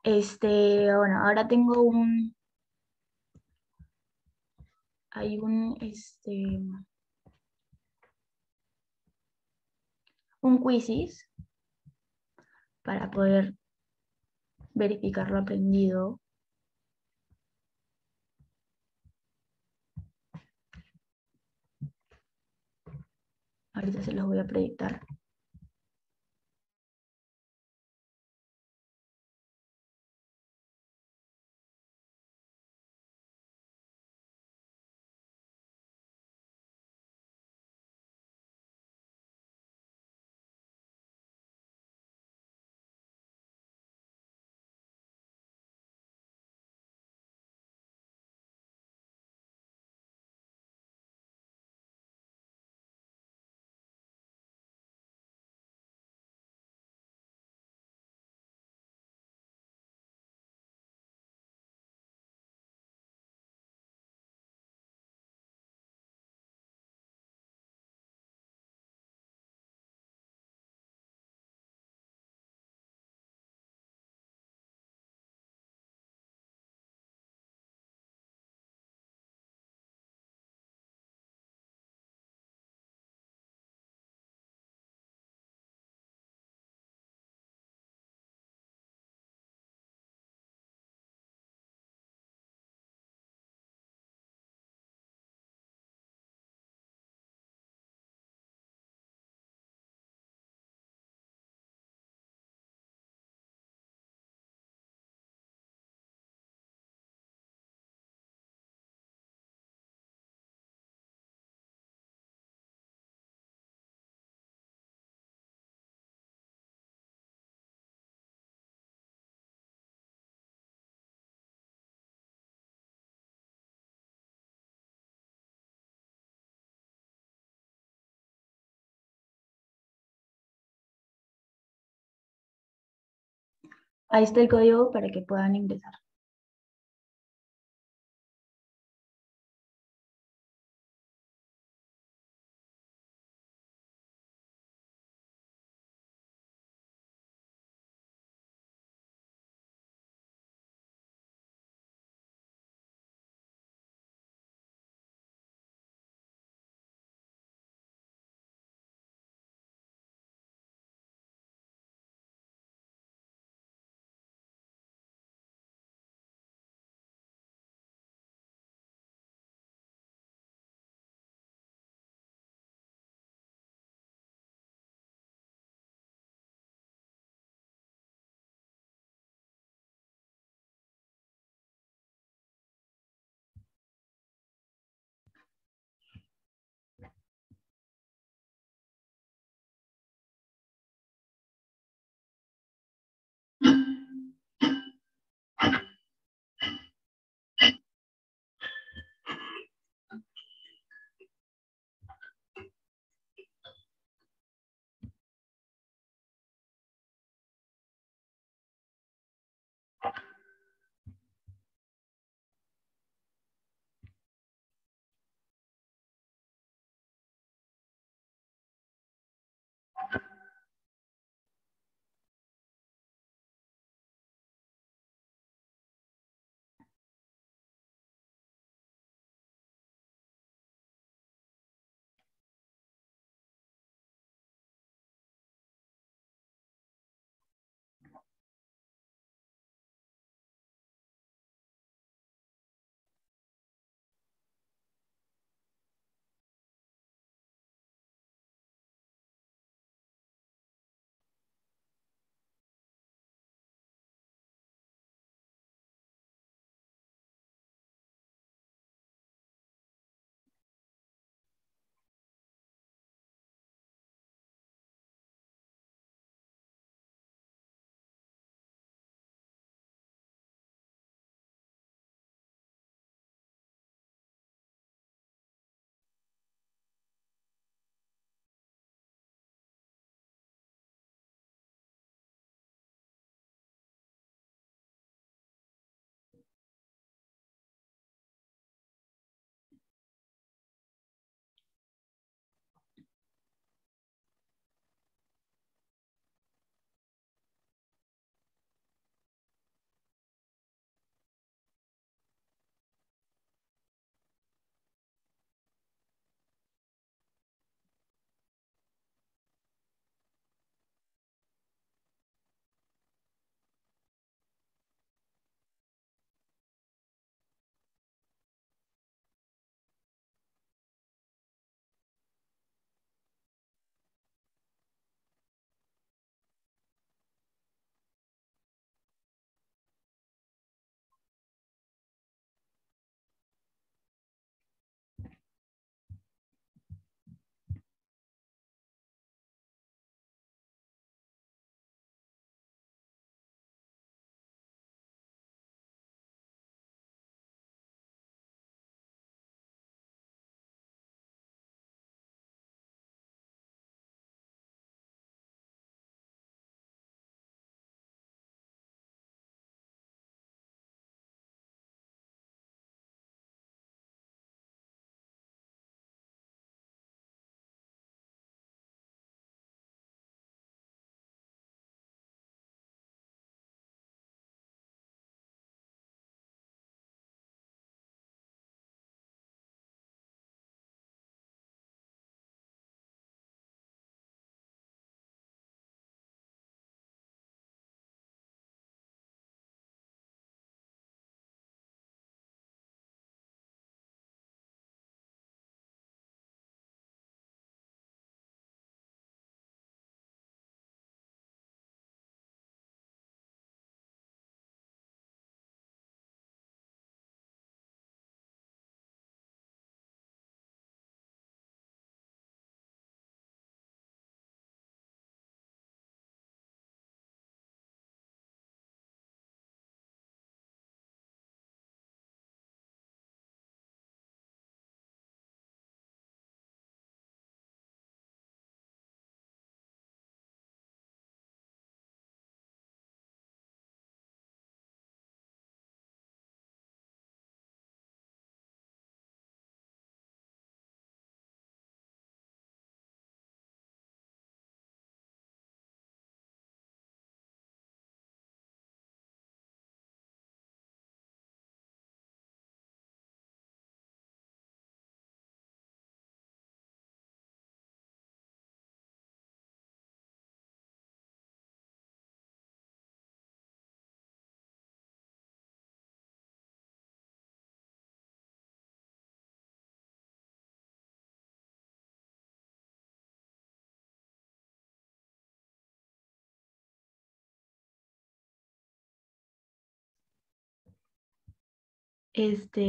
Bueno, ahora tengo hay un quizzes para poder verificar lo aprendido. Ahorita se los voy a proyectar. Ahí está el código para que puedan ingresar.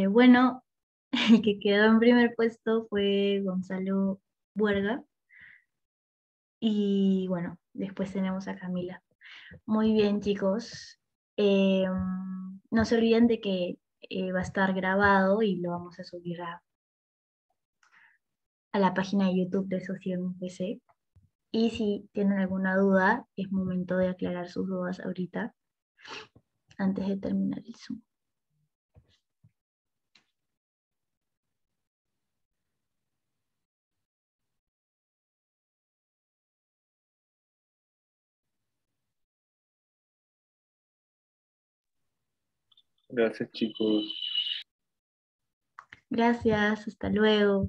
Bueno, el que quedó en primer puesto fue Gonzalo Buerga y bueno, después tenemos a Camila. Muy bien, chicos. No se olviden de que va a estar grabado y lo vamos a subir a la página de YouTube de Socio PC. Y si tienen alguna duda, es momento de aclarar sus dudas ahorita, antes de terminar el Zoom. Gracias, chicos. Gracias, hasta luego.